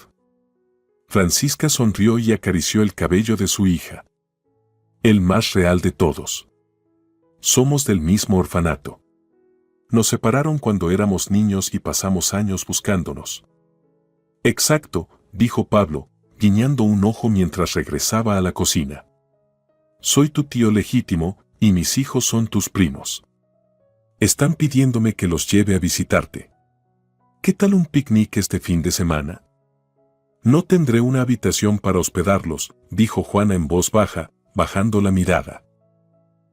A: Francisca sonrió y acarició el cabello de su hija. El más real de todos. Somos del mismo orfanato. Nos separaron cuando éramos niños y pasamos años buscándonos. Exacto, dijo Pablo, guiñando un ojo mientras regresaba a la cocina. Soy tu tío legítimo, y mis hijos son tus primos. Están pidiéndome que los lleve a visitarte. ¿Qué tal un picnic este fin de semana? No tendré una habitación para hospedarlos, dijo Juana en voz baja, bajando la mirada.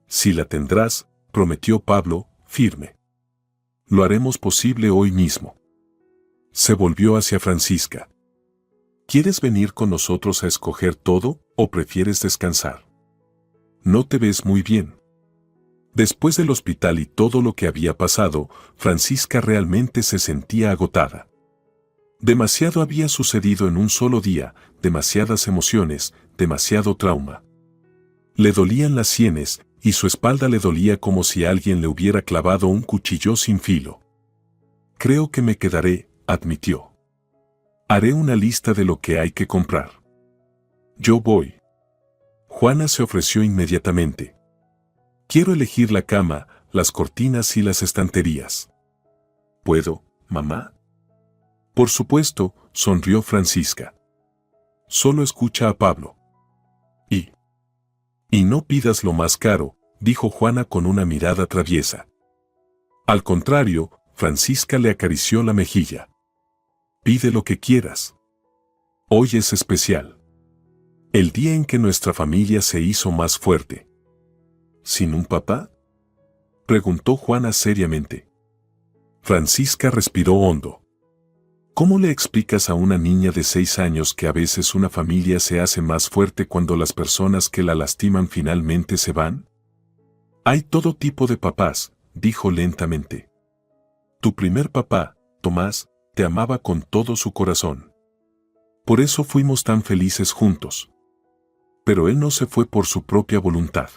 A: Sí la tendrás, prometió Pablo, firme. Lo haremos posible hoy mismo. Se volvió hacia Francisca. ¿Quieres venir con nosotros a escoger todo, o prefieres descansar? No te ves muy bien. Después del hospital y todo lo que había pasado, Francisca realmente se sentía agotada. Demasiado había sucedido en un solo día, demasiadas emociones, demasiado trauma. Le dolían las sienes, y su espalda le dolía como si alguien le hubiera clavado un cuchillo sin filo. Creo que me quedaré, admitió. Haré una lista de lo que hay que comprar. Yo voy. Juana se ofreció inmediatamente. Quiero elegir la cama, las cortinas y las estanterías. ¿Puedo, mamá? Por supuesto, sonrió Francisca. Solo escucha a Pablo. Y no pidas lo más caro, dijo Juana con una mirada traviesa. Al contrario, Francisca le acarició la mejilla. Pide lo que quieras. Hoy es especial. El día en que nuestra familia se hizo más fuerte. ¿Sin un papá?, preguntó Juana seriamente. Francisca respiró hondo. ¿Cómo le explicas a una niña de 6 años que a veces una familia se hace más fuerte cuando las personas que la lastiman finalmente se van? Hay todo tipo de papás, dijo lentamente. Tu primer papá, Tomás, te amaba con todo su corazón. Por eso fuimos tan felices juntos. Pero él no se fue por su propia voluntad.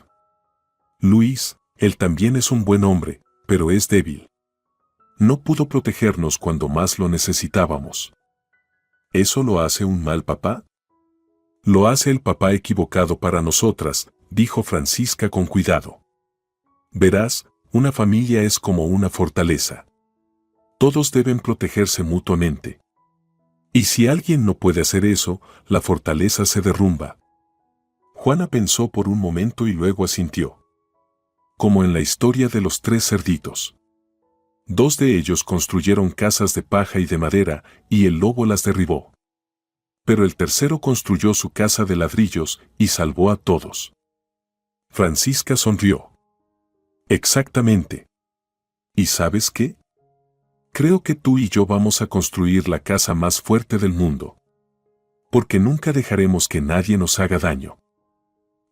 A: Luis, él también es un buen hombre, pero es débil. No pudo protegernos cuando más lo necesitábamos. ¿Eso lo hace un mal papá? Lo hace el papá equivocado para nosotras, dijo Francisca con cuidado. Verás, una familia es como una fortaleza. Todos deben protegerse mutuamente. Y si alguien no puede hacer eso, la fortaleza se derrumba. Juana pensó por un momento y luego asintió. Como en la historia de los 3 cerditos. 2 de ellos construyeron casas de paja y de madera, y el lobo las derribó. Pero el tercero construyó su casa de ladrillos y salvó a todos. Francisca sonrió. Exactamente. ¿Y sabes qué? Creo que tú y yo vamos a construir la casa más fuerte del mundo. Porque nunca dejaremos que nadie nos haga daño.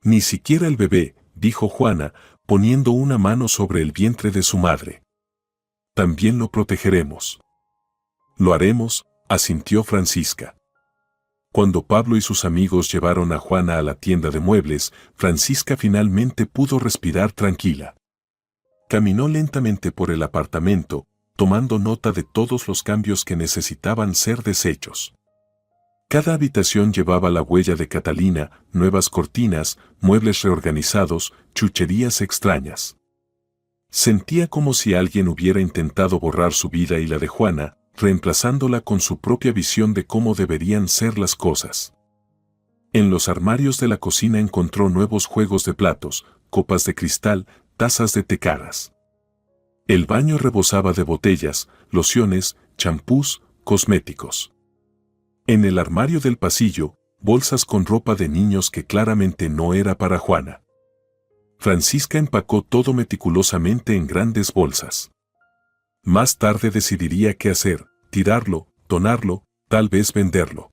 A: Ni siquiera el bebé, dijo Juana, poniendo una mano sobre el vientre de su madre. También lo protegeremos. Lo haremos, asintió Francisca. Cuando Pablo y sus amigos llevaron a Juana a la tienda de muebles, Francisca finalmente pudo respirar tranquila. Caminó lentamente por el apartamento, tomando nota de todos los cambios que necesitaban ser deshechos. Cada habitación llevaba la huella de Catalina, nuevas cortinas, muebles reorganizados, chucherías extrañas. Sentía como si alguien hubiera intentado borrar su vida y la de Juana, reemplazándola con su propia visión de cómo deberían ser las cosas. En los armarios de la cocina encontró nuevos juegos de platos, copas de cristal, tazas de té caras. El baño rebosaba de botellas, lociones, champús, cosméticos. En el armario del pasillo, bolsas con ropa de niños que claramente no era para Juana. Francisca empacó todo meticulosamente en grandes bolsas. Más tarde decidiría qué hacer, tirarlo, donarlo, tal vez venderlo.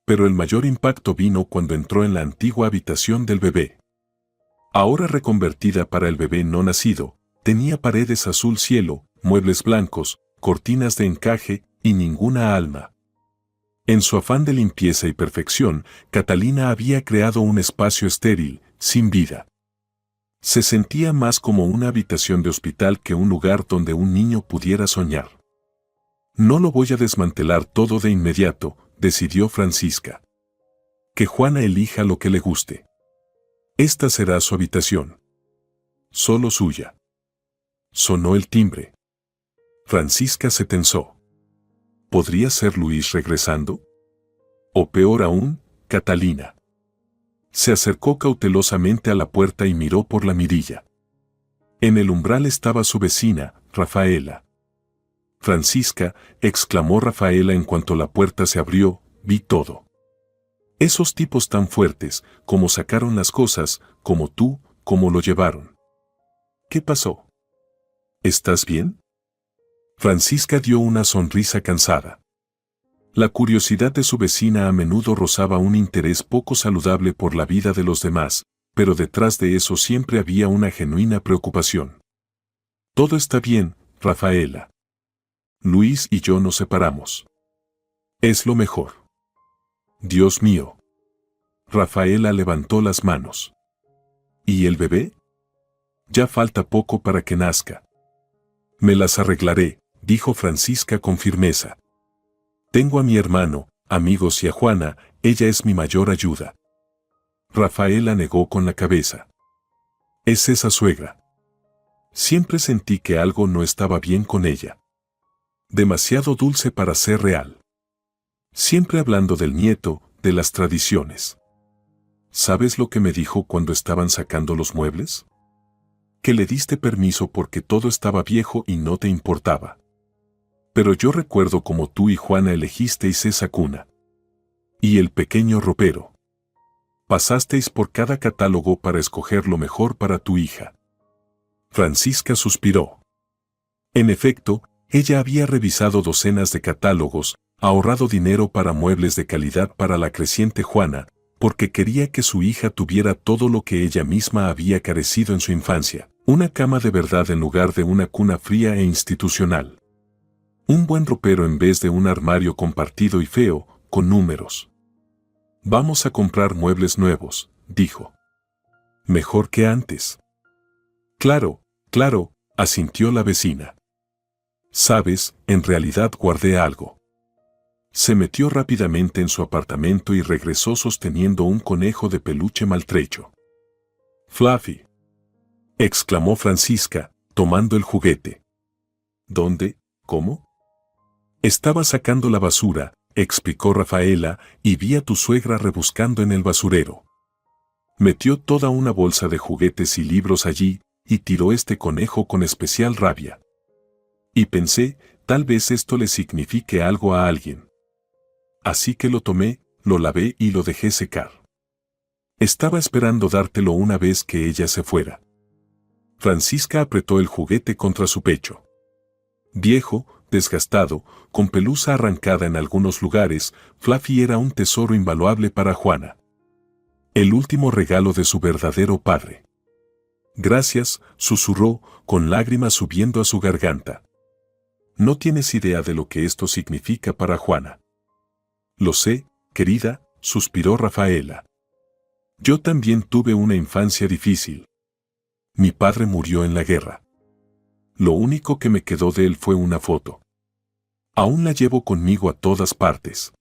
A: Pero el mayor impacto vino cuando entró en la antigua habitación del bebé. Ahora reconvertida para el bebé no nacido, tenía paredes azul cielo, muebles blancos, cortinas de encaje y ninguna alma. En su afán de limpieza y perfección, Catalina había creado un espacio estéril, sin vida. Se sentía más como una habitación de hospital que un lugar donde un niño pudiera soñar. No lo voy a desmantelar todo de inmediato, decidió Francisca. Que Juana elija lo que le guste. Esta será su habitación. Solo suya. Sonó el timbre. Francisca se tensó. ¿Podría ser Luis regresando? O peor aún, Catalina. Se acercó cautelosamente a la puerta y miró por la mirilla. En el umbral estaba su vecina, Rafaela. Francisca, exclamó Rafaela en cuanto la puerta se abrió, vi todo. Esos tipos tan fuertes, cómo sacaron las cosas, como tú, cómo lo llevaron. ¿Qué pasó? ¿Estás bien? Francisca dio una sonrisa cansada. La curiosidad de su vecina a menudo rozaba un interés poco saludable por la vida de los demás, pero detrás de eso siempre había una genuina preocupación. Todo está bien, Rafaela. Luis y yo nos separamos. Es lo mejor. Dios mío. Rafaela levantó las manos. ¿Y el bebé? Ya falta poco para que nazca. Me las arreglaré, dijo Francisca con firmeza. Tengo a mi hermano, amigos y a Juana, ella es mi mayor ayuda. Rafaela negó con la cabeza. Es esa suegra. Siempre sentí que algo no estaba bien con ella. Demasiado dulce para ser real. Siempre hablando del nieto, de las tradiciones. ¿Sabes lo que me dijo cuando estaban sacando los muebles? Que le diste permiso porque todo estaba viejo y no te importaba. Pero yo recuerdo cómo tú y Juana elegisteis esa cuna. Y el pequeño ropero. Pasasteis por cada catálogo para escoger lo mejor para tu hija. Francisca suspiró. En efecto, ella había revisado docenas de catálogos, ahorrado dinero para muebles de calidad para la creciente Juana, porque quería que su hija tuviera todo lo que ella misma había carecido en su infancia, una cama de verdad en lugar de una cuna fría e institucional. Un buen ropero en vez de un armario compartido y feo, con números. Vamos a comprar muebles nuevos, dijo. Mejor que antes. Claro, claro, asintió la vecina. Sabes, en realidad guardé algo. Se metió rápidamente en su apartamento y regresó sosteniendo un conejo de peluche maltrecho. Fluffy, exclamó Francisca, tomando el juguete. ¿Dónde? ¿Cómo? Estaba sacando la basura, explicó Rafaela, y vi a tu suegra rebuscando en el basurero. Metió toda una bolsa de juguetes y libros allí, y tiró este conejo con especial rabia. Y pensé, tal vez esto le signifique algo a alguien. Así que lo tomé, lo lavé y lo dejé secar. Estaba esperando dártelo una vez que ella se fuera. Francisca apretó el juguete contra su pecho. Viejo, desgastado, con pelusa arrancada en algunos lugares, Fluffy era un tesoro invaluable para Juana. El último regalo de su verdadero padre. Gracias, susurró, con lágrimas subiendo a su garganta. No tienes idea de lo que esto significa para Juana. Lo sé, querida, suspiró Rafaela. Yo también tuve una infancia difícil. Mi padre murió en la guerra. Lo único que me quedó de él fue una foto. Aún la llevo conmigo a todas partes.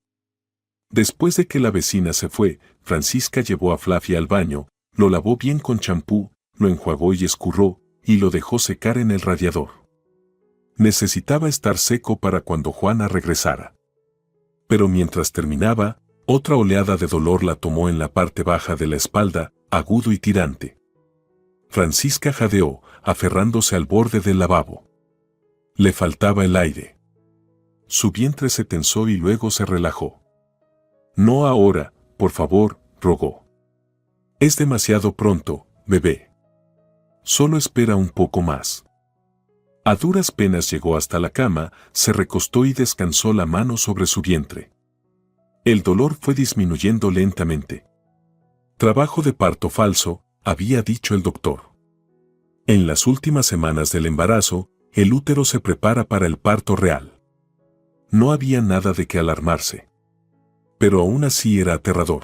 A: Después de que la vecina se fue, Francisca llevó a Fluffy al baño, lo lavó bien con champú, lo enjuagó y escurró, y lo dejó secar en el radiador. Necesitaba estar seco para cuando Juana regresara. Pero mientras terminaba, otra oleada de dolor la tomó en la parte baja de la espalda, agudo y tirante. Francisca jadeó, aferrándose al borde del lavabo. Le faltaba el aire. Su vientre se tensó y luego se relajó. No ahora, por favor, rogó. Es demasiado pronto, bebé. Solo espera un poco más. A duras penas llegó hasta la cama, se recostó y descansó la mano sobre su vientre. El dolor fue disminuyendo lentamente. Trabajo de parto falso, había dicho el doctor. En las últimas semanas del embarazo, el útero se prepara para el parto real. No había nada de qué alarmarse. Pero aún así era aterrador.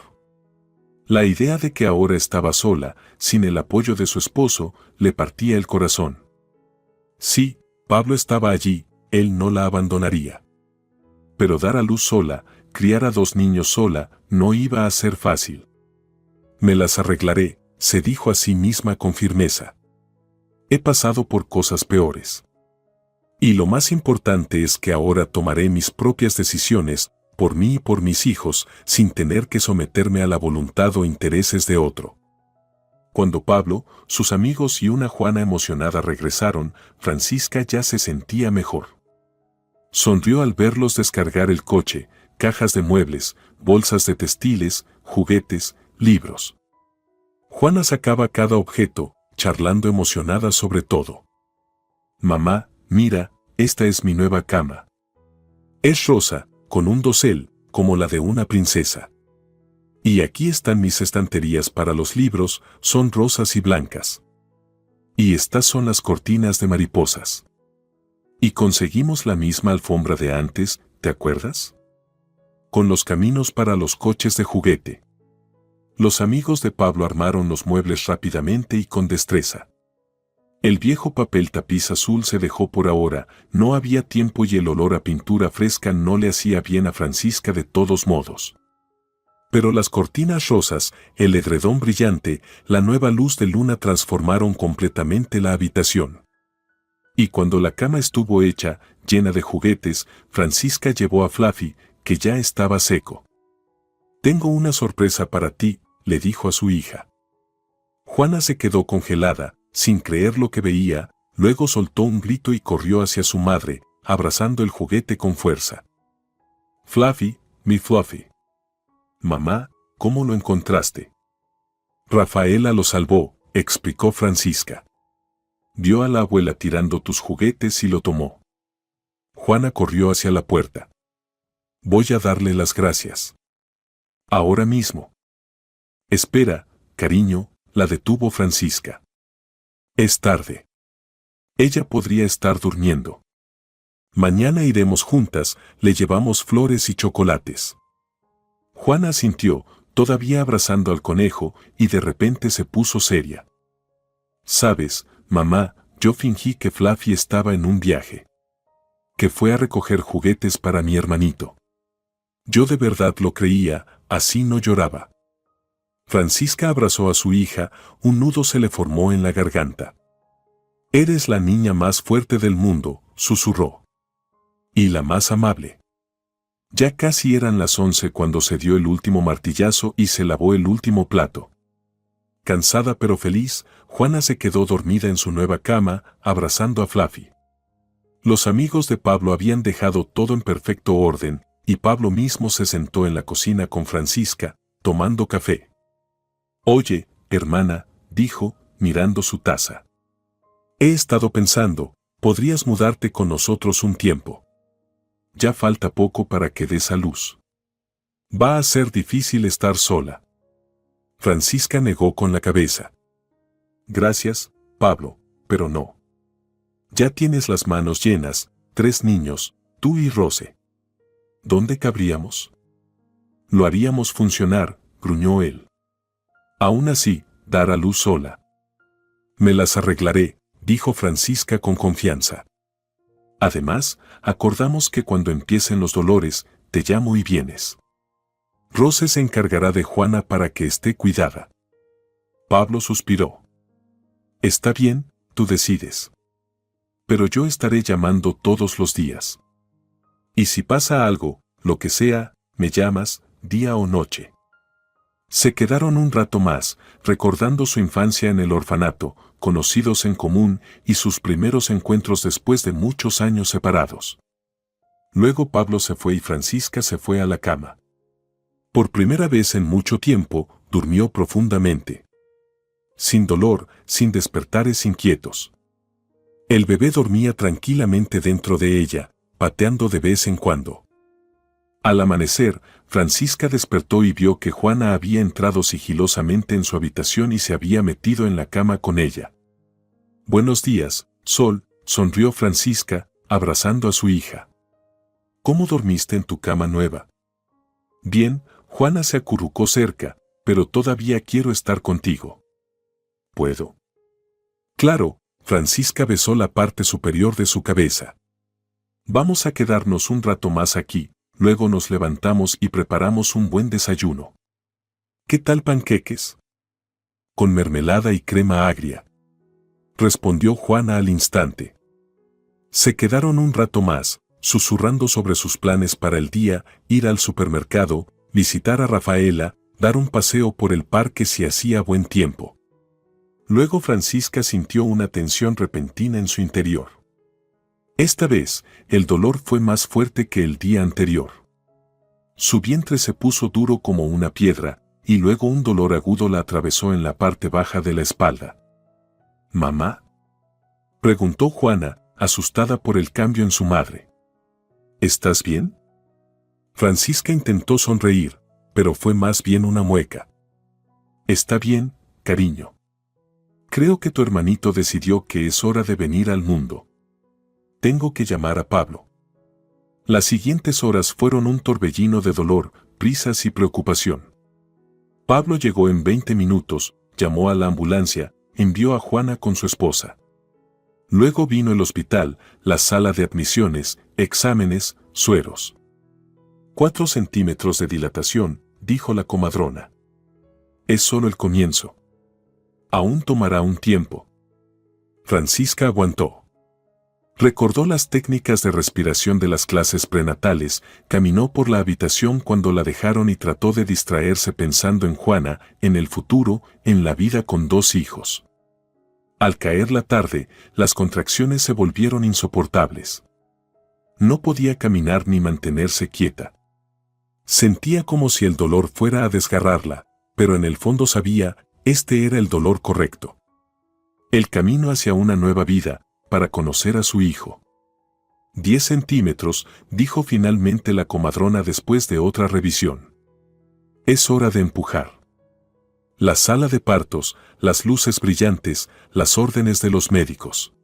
A: La idea de que ahora estaba sola, sin el apoyo de su esposo, le partía el corazón. Sí, Pablo estaba allí, él no la abandonaría. Pero dar a luz sola, criar a 2 niños sola, no iba a ser fácil. Me las arreglaré, se dijo a sí misma con firmeza. He pasado por cosas peores. Y lo más importante es que ahora tomaré mis propias decisiones, por mí y por mis hijos, sin tener que someterme a la voluntad o intereses de otro. Cuando Pablo, sus amigos y una Juana emocionada regresaron, Francisca ya se sentía mejor. Sonrió al verlos descargar el coche, cajas de muebles, bolsas de textiles, juguetes, libros. Juana sacaba cada objeto, charlando emocionada sobre todo. Mamá, mira, esta es mi nueva cama. Es rosa, con un dosel, como la de una princesa. Y aquí están mis estanterías para los libros, son rosas y blancas. Y estas son las cortinas de mariposas. Y conseguimos la misma alfombra de antes, ¿te acuerdas? Con los caminos para los coches de juguete. Los amigos de Pablo armaron los muebles rápidamente y con destreza. El viejo papel tapiz azul se dejó por ahora, no había tiempo y el olor a pintura fresca no le hacía bien a Francisca de todos modos. Pero las cortinas rosas, el edredón brillante, la nueva luz de luna transformaron completamente la habitación. Y cuando la cama estuvo hecha, llena de juguetes, Francisca llevó a Fluffy, que ya estaba seco. Tengo una sorpresa para ti, le dijo a su hija. Juana se quedó congelada, sin creer lo que veía, luego soltó un grito y corrió hacia su madre, abrazando el juguete con fuerza. Fluffy, mi Fluffy. Mamá, ¿cómo lo encontraste? Rafaela lo salvó, explicó Francisca. Vio a la abuela tirando tus juguetes y lo tomó. Juana corrió hacia la puerta. Voy a darle las gracias. Ahora mismo. Espera, cariño, la detuvo Francisca. Es tarde. Ella podría estar durmiendo. Mañana iremos juntas, le llevamos flores y chocolates. Juana asintió, todavía abrazando al conejo, y de repente se puso seria. Sabes, mamá, yo fingí que Fluffy estaba en un viaje. que fue a recoger juguetes para mi hermanito. Yo de verdad lo creía, así no lloraba. Francisca abrazó a su hija, un nudo se le formó en la garganta. Eres la niña más fuerte del mundo, susurró. Y la más amable. Ya casi eran las 11 cuando se dio el último martillazo y se lavó el último plato. Cansada pero feliz, Juana se quedó dormida en su nueva cama, abrazando a Fluffy. Los amigos de Pablo habían dejado todo en perfecto orden, y Pablo mismo se sentó en la cocina con Francisca, tomando café. «Oye, hermana», dijo, mirando su taza. «He estado pensando, podrías mudarte con nosotros un tiempo. Ya falta poco para que des a luz. Va a ser difícil estar sola». Francisca negó con la cabeza. «Gracias, Pablo, pero no. Ya tienes las manos llenas, 3 niños, tú y Rose. ¿Dónde cabríamos?» «Lo haríamos funcionar», gruñó él. «Aún así, dar a luz sola». «Me las arreglaré», dijo Francisca con confianza. «Además, acordamos que cuando empiecen los dolores, te llamo y vienes. Rose se encargará de Juana para que esté cuidada». Pablo suspiró. «Está bien, tú decides. Pero yo estaré llamando todos los días. Y si pasa algo, lo que sea, me llamas, día o noche». Se quedaron un rato más, recordando su infancia en el orfanato, conocidos en común y sus primeros encuentros después de muchos años separados. Luego Pablo se fue y Francisca se fue a la cama. Por primera vez en mucho tiempo, durmió profundamente. Sin dolor, sin despertares inquietos. El bebé dormía tranquilamente dentro de ella, pateando de vez en cuando. Al amanecer, Francisca despertó y vio que Juana había entrado sigilosamente en su habitación y se había metido en la cama con ella. «Buenos días, Sol», sonrió Francisca, abrazando a su hija. «¿Cómo dormiste en tu cama nueva?» «Bien», Juana se acurrucó cerca, «pero todavía quiero estar contigo». «¿Puedo?» «Claro», Francisca besó la parte superior de su cabeza. «Vamos a quedarnos un rato más aquí. Luego nos levantamos y preparamos un buen desayuno». «¿Qué tal panqueques?» «Con mermelada y crema agria», respondió Juana al instante. Se quedaron un rato más, susurrando sobre sus planes para el día, ir al supermercado, visitar a Rafaela, dar un paseo por el parque si hacía buen tiempo. Luego Francisca sintió una tensión repentina en su interior. Esta vez, el dolor fue más fuerte que el día anterior. Su vientre se puso duro como una piedra, y luego un dolor agudo la atravesó en la parte baja de la espalda. «¿Mamá?», preguntó Juana, asustada por el cambio en su madre. «¿Estás bien?». Francisca intentó sonreír, pero fue más bien una mueca. «Está bien, cariño. Creo que tu hermanito decidió que es hora de venir al mundo. Tengo que llamar a Pablo». Las siguientes horas fueron un torbellino de dolor, prisas y preocupación. Pablo llegó en 20 minutos, llamó a la ambulancia, envió a Juana con su esposa. Luego vino el hospital, la sala de admisiones, exámenes, sueros. 4 centímetros de dilatación, dijo la comadrona. Es solo el comienzo. Aún tomará un tiempo. Francisca aguantó. Recordó las técnicas de respiración de las clases prenatales, caminó por la habitación cuando la dejaron y trató de distraerse pensando en Juana, en el futuro, en la vida con 2 hijos. Al caer la tarde, las contracciones se volvieron insoportables. No podía caminar ni mantenerse quieta. Sentía como si el dolor fuera a desgarrarla, pero en el fondo sabía, este era el dolor correcto. El camino hacia una nueva vida, para conocer a su hijo. 10 centímetros, dijo finalmente la comadrona después de otra revisión. Es hora de empujar. La sala de partos, las luces brillantes, las órdenes de los médicos.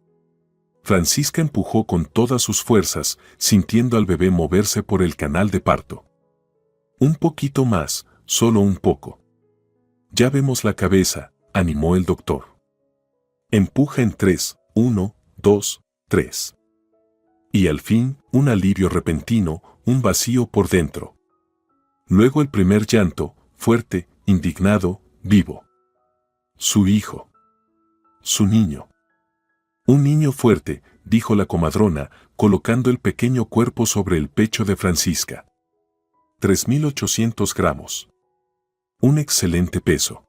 A: Francisca empujó con todas sus fuerzas, sintiendo al bebé moverse por el canal de parto. Un poquito más, solo un poco. Ya vemos la cabeza, animó el doctor. Empuja en 3, 1, 2, 3. Y al fin, un alivio repentino, un vacío por dentro. Luego el primer llanto, fuerte, indignado, vivo. Su hijo. Su niño. Un niño fuerte, dijo la comadrona, colocando el pequeño cuerpo sobre el pecho de Francisca. 3.800 gramos. Un excelente peso.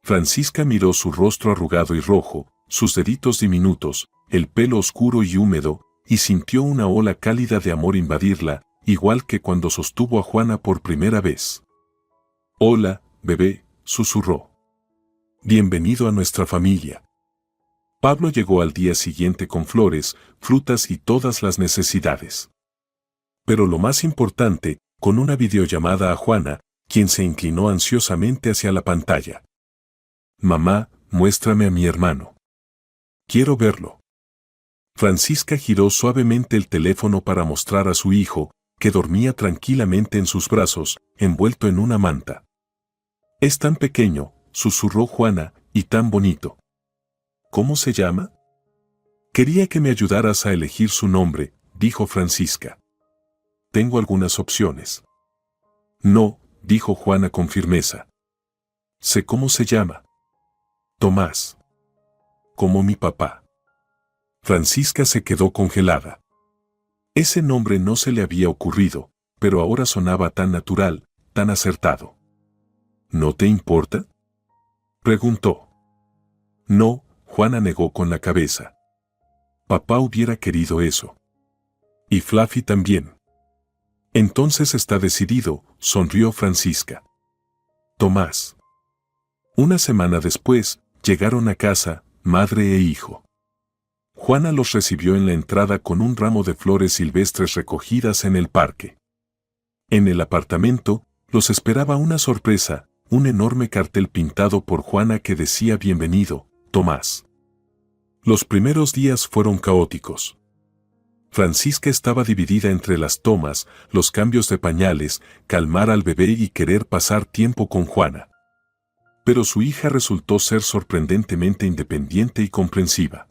A: Francisca miró su rostro arrugado y rojo, sus deditos diminutos, el pelo oscuro y húmedo, y sintió una ola cálida de amor invadirla, igual que cuando sostuvo a Juana por primera vez. «Hola, bebé», susurró. «Bienvenido a nuestra familia». Pablo llegó al día siguiente con flores, frutas y todas las necesidades. Pero lo más importante, con una videollamada a Juana, quien se inclinó ansiosamente hacia la pantalla. «Mamá, muéstrame a mi hermano. Quiero verlo». Francisca giró suavemente el teléfono para mostrar a su hijo, que dormía tranquilamente en sus brazos, envuelto en una manta. «Es tan pequeño», susurró Juana, «y tan bonito». «¿Cómo se llama?» «Quería que me ayudaras a elegir su nombre», dijo Francisca. «Tengo algunas opciones». «No», dijo Juana con firmeza. «Sé cómo se llama. Tomás. Como mi papá». Francisca se quedó congelada. Ese nombre no se le había ocurrido, pero ahora sonaba tan natural, tan acertado. «¿No te importa?», preguntó. «No», Juana negó con la cabeza. «Papá hubiera querido eso. Y Fluffy también». «Entonces está decidido», sonrió Francisca. «Tomás». Una semana después, llegaron a casa, madre e hijo. Juana los recibió en la entrada con un ramo de flores silvestres recogidas en el parque. En el apartamento, los esperaba una sorpresa, un enorme cartel pintado por Juana que decía «Bienvenido, Tomás». Los primeros días fueron caóticos. Francisca estaba dividida entre las tomas, los cambios de pañales, calmar al bebé y querer pasar tiempo con Juana. Pero su hija resultó ser sorprendentemente independiente y comprensiva.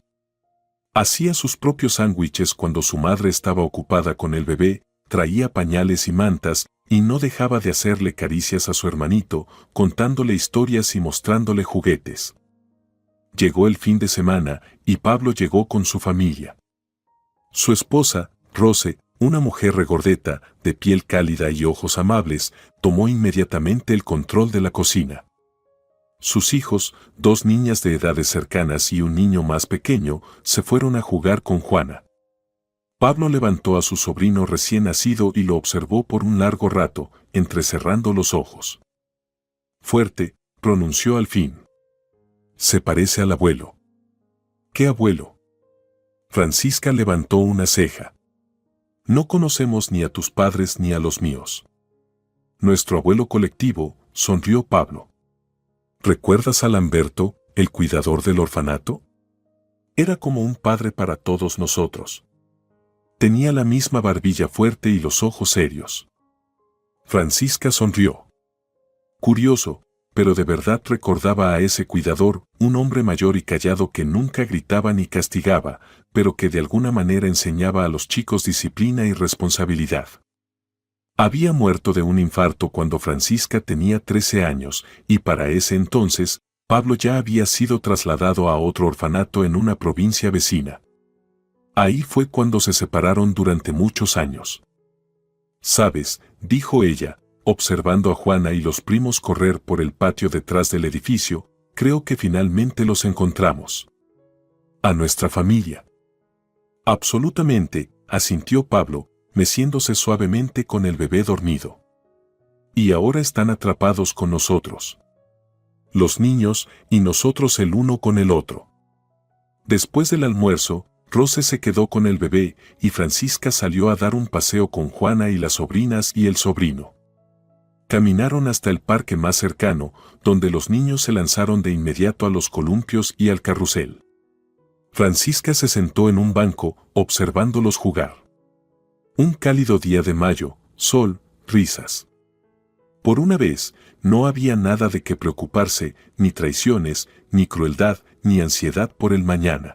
A: Hacía sus propios sándwiches cuando su madre estaba ocupada con el bebé, traía pañales y mantas, y no dejaba de hacerle caricias a su hermanito, contándole historias y mostrándole juguetes. Llegó el fin de semana, y Pablo llegó con su familia. Su esposa, Rose, una mujer regordeta, de piel cálida y ojos amables, tomó inmediatamente el control de la cocina. Sus hijos, dos niñas de edades cercanas y un niño más pequeño, se fueron a jugar con Juana. Pablo levantó a su sobrino recién nacido y lo observó por un largo rato, entrecerrando los ojos. «Fuerte», pronunció al fin. «Se parece al abuelo». «¿Qué abuelo?». Francisca levantó una ceja. «No conocemos ni a tus padres ni a los míos». «Nuestro abuelo colectivo», sonrió Pablo. «¿Recuerdas a Lamberto, el cuidador del orfanato? Era como un padre para todos nosotros. Tenía la misma barbilla fuerte y los ojos serios». Francisca sonrió. Curioso, pero de verdad recordaba a ese cuidador, un hombre mayor y callado que nunca gritaba ni castigaba, pero que de alguna manera enseñaba a los chicos disciplina y responsabilidad. Había muerto de un infarto cuando Francisca tenía 13 años, y para ese entonces, Pablo ya había sido trasladado a otro orfanato en una provincia vecina. Ahí fue cuando se separaron durante muchos años. «¿Sabes?», dijo ella, observando a Juana y los primos correr por el patio detrás del edificio, «creo que finalmente los encontramos. A nuestra familia». «Absolutamente», asintió Pablo, meciéndose suavemente con el bebé dormido. «Y ahora están atrapados con nosotros. Los niños y nosotros el uno con el otro». Después del almuerzo, Rose se quedó con el bebé y Francisca salió a dar un paseo con Juana y las sobrinas y el sobrino. Caminaron hasta el parque más cercano, donde los niños se lanzaron de inmediato a los columpios y al carrusel. Francisca se sentó en un banco, observándolos jugar. Un cálido día de mayo, sol, risas. Por una vez, no había nada de qué preocuparse, ni traiciones, ni crueldad, ni ansiedad por el mañana.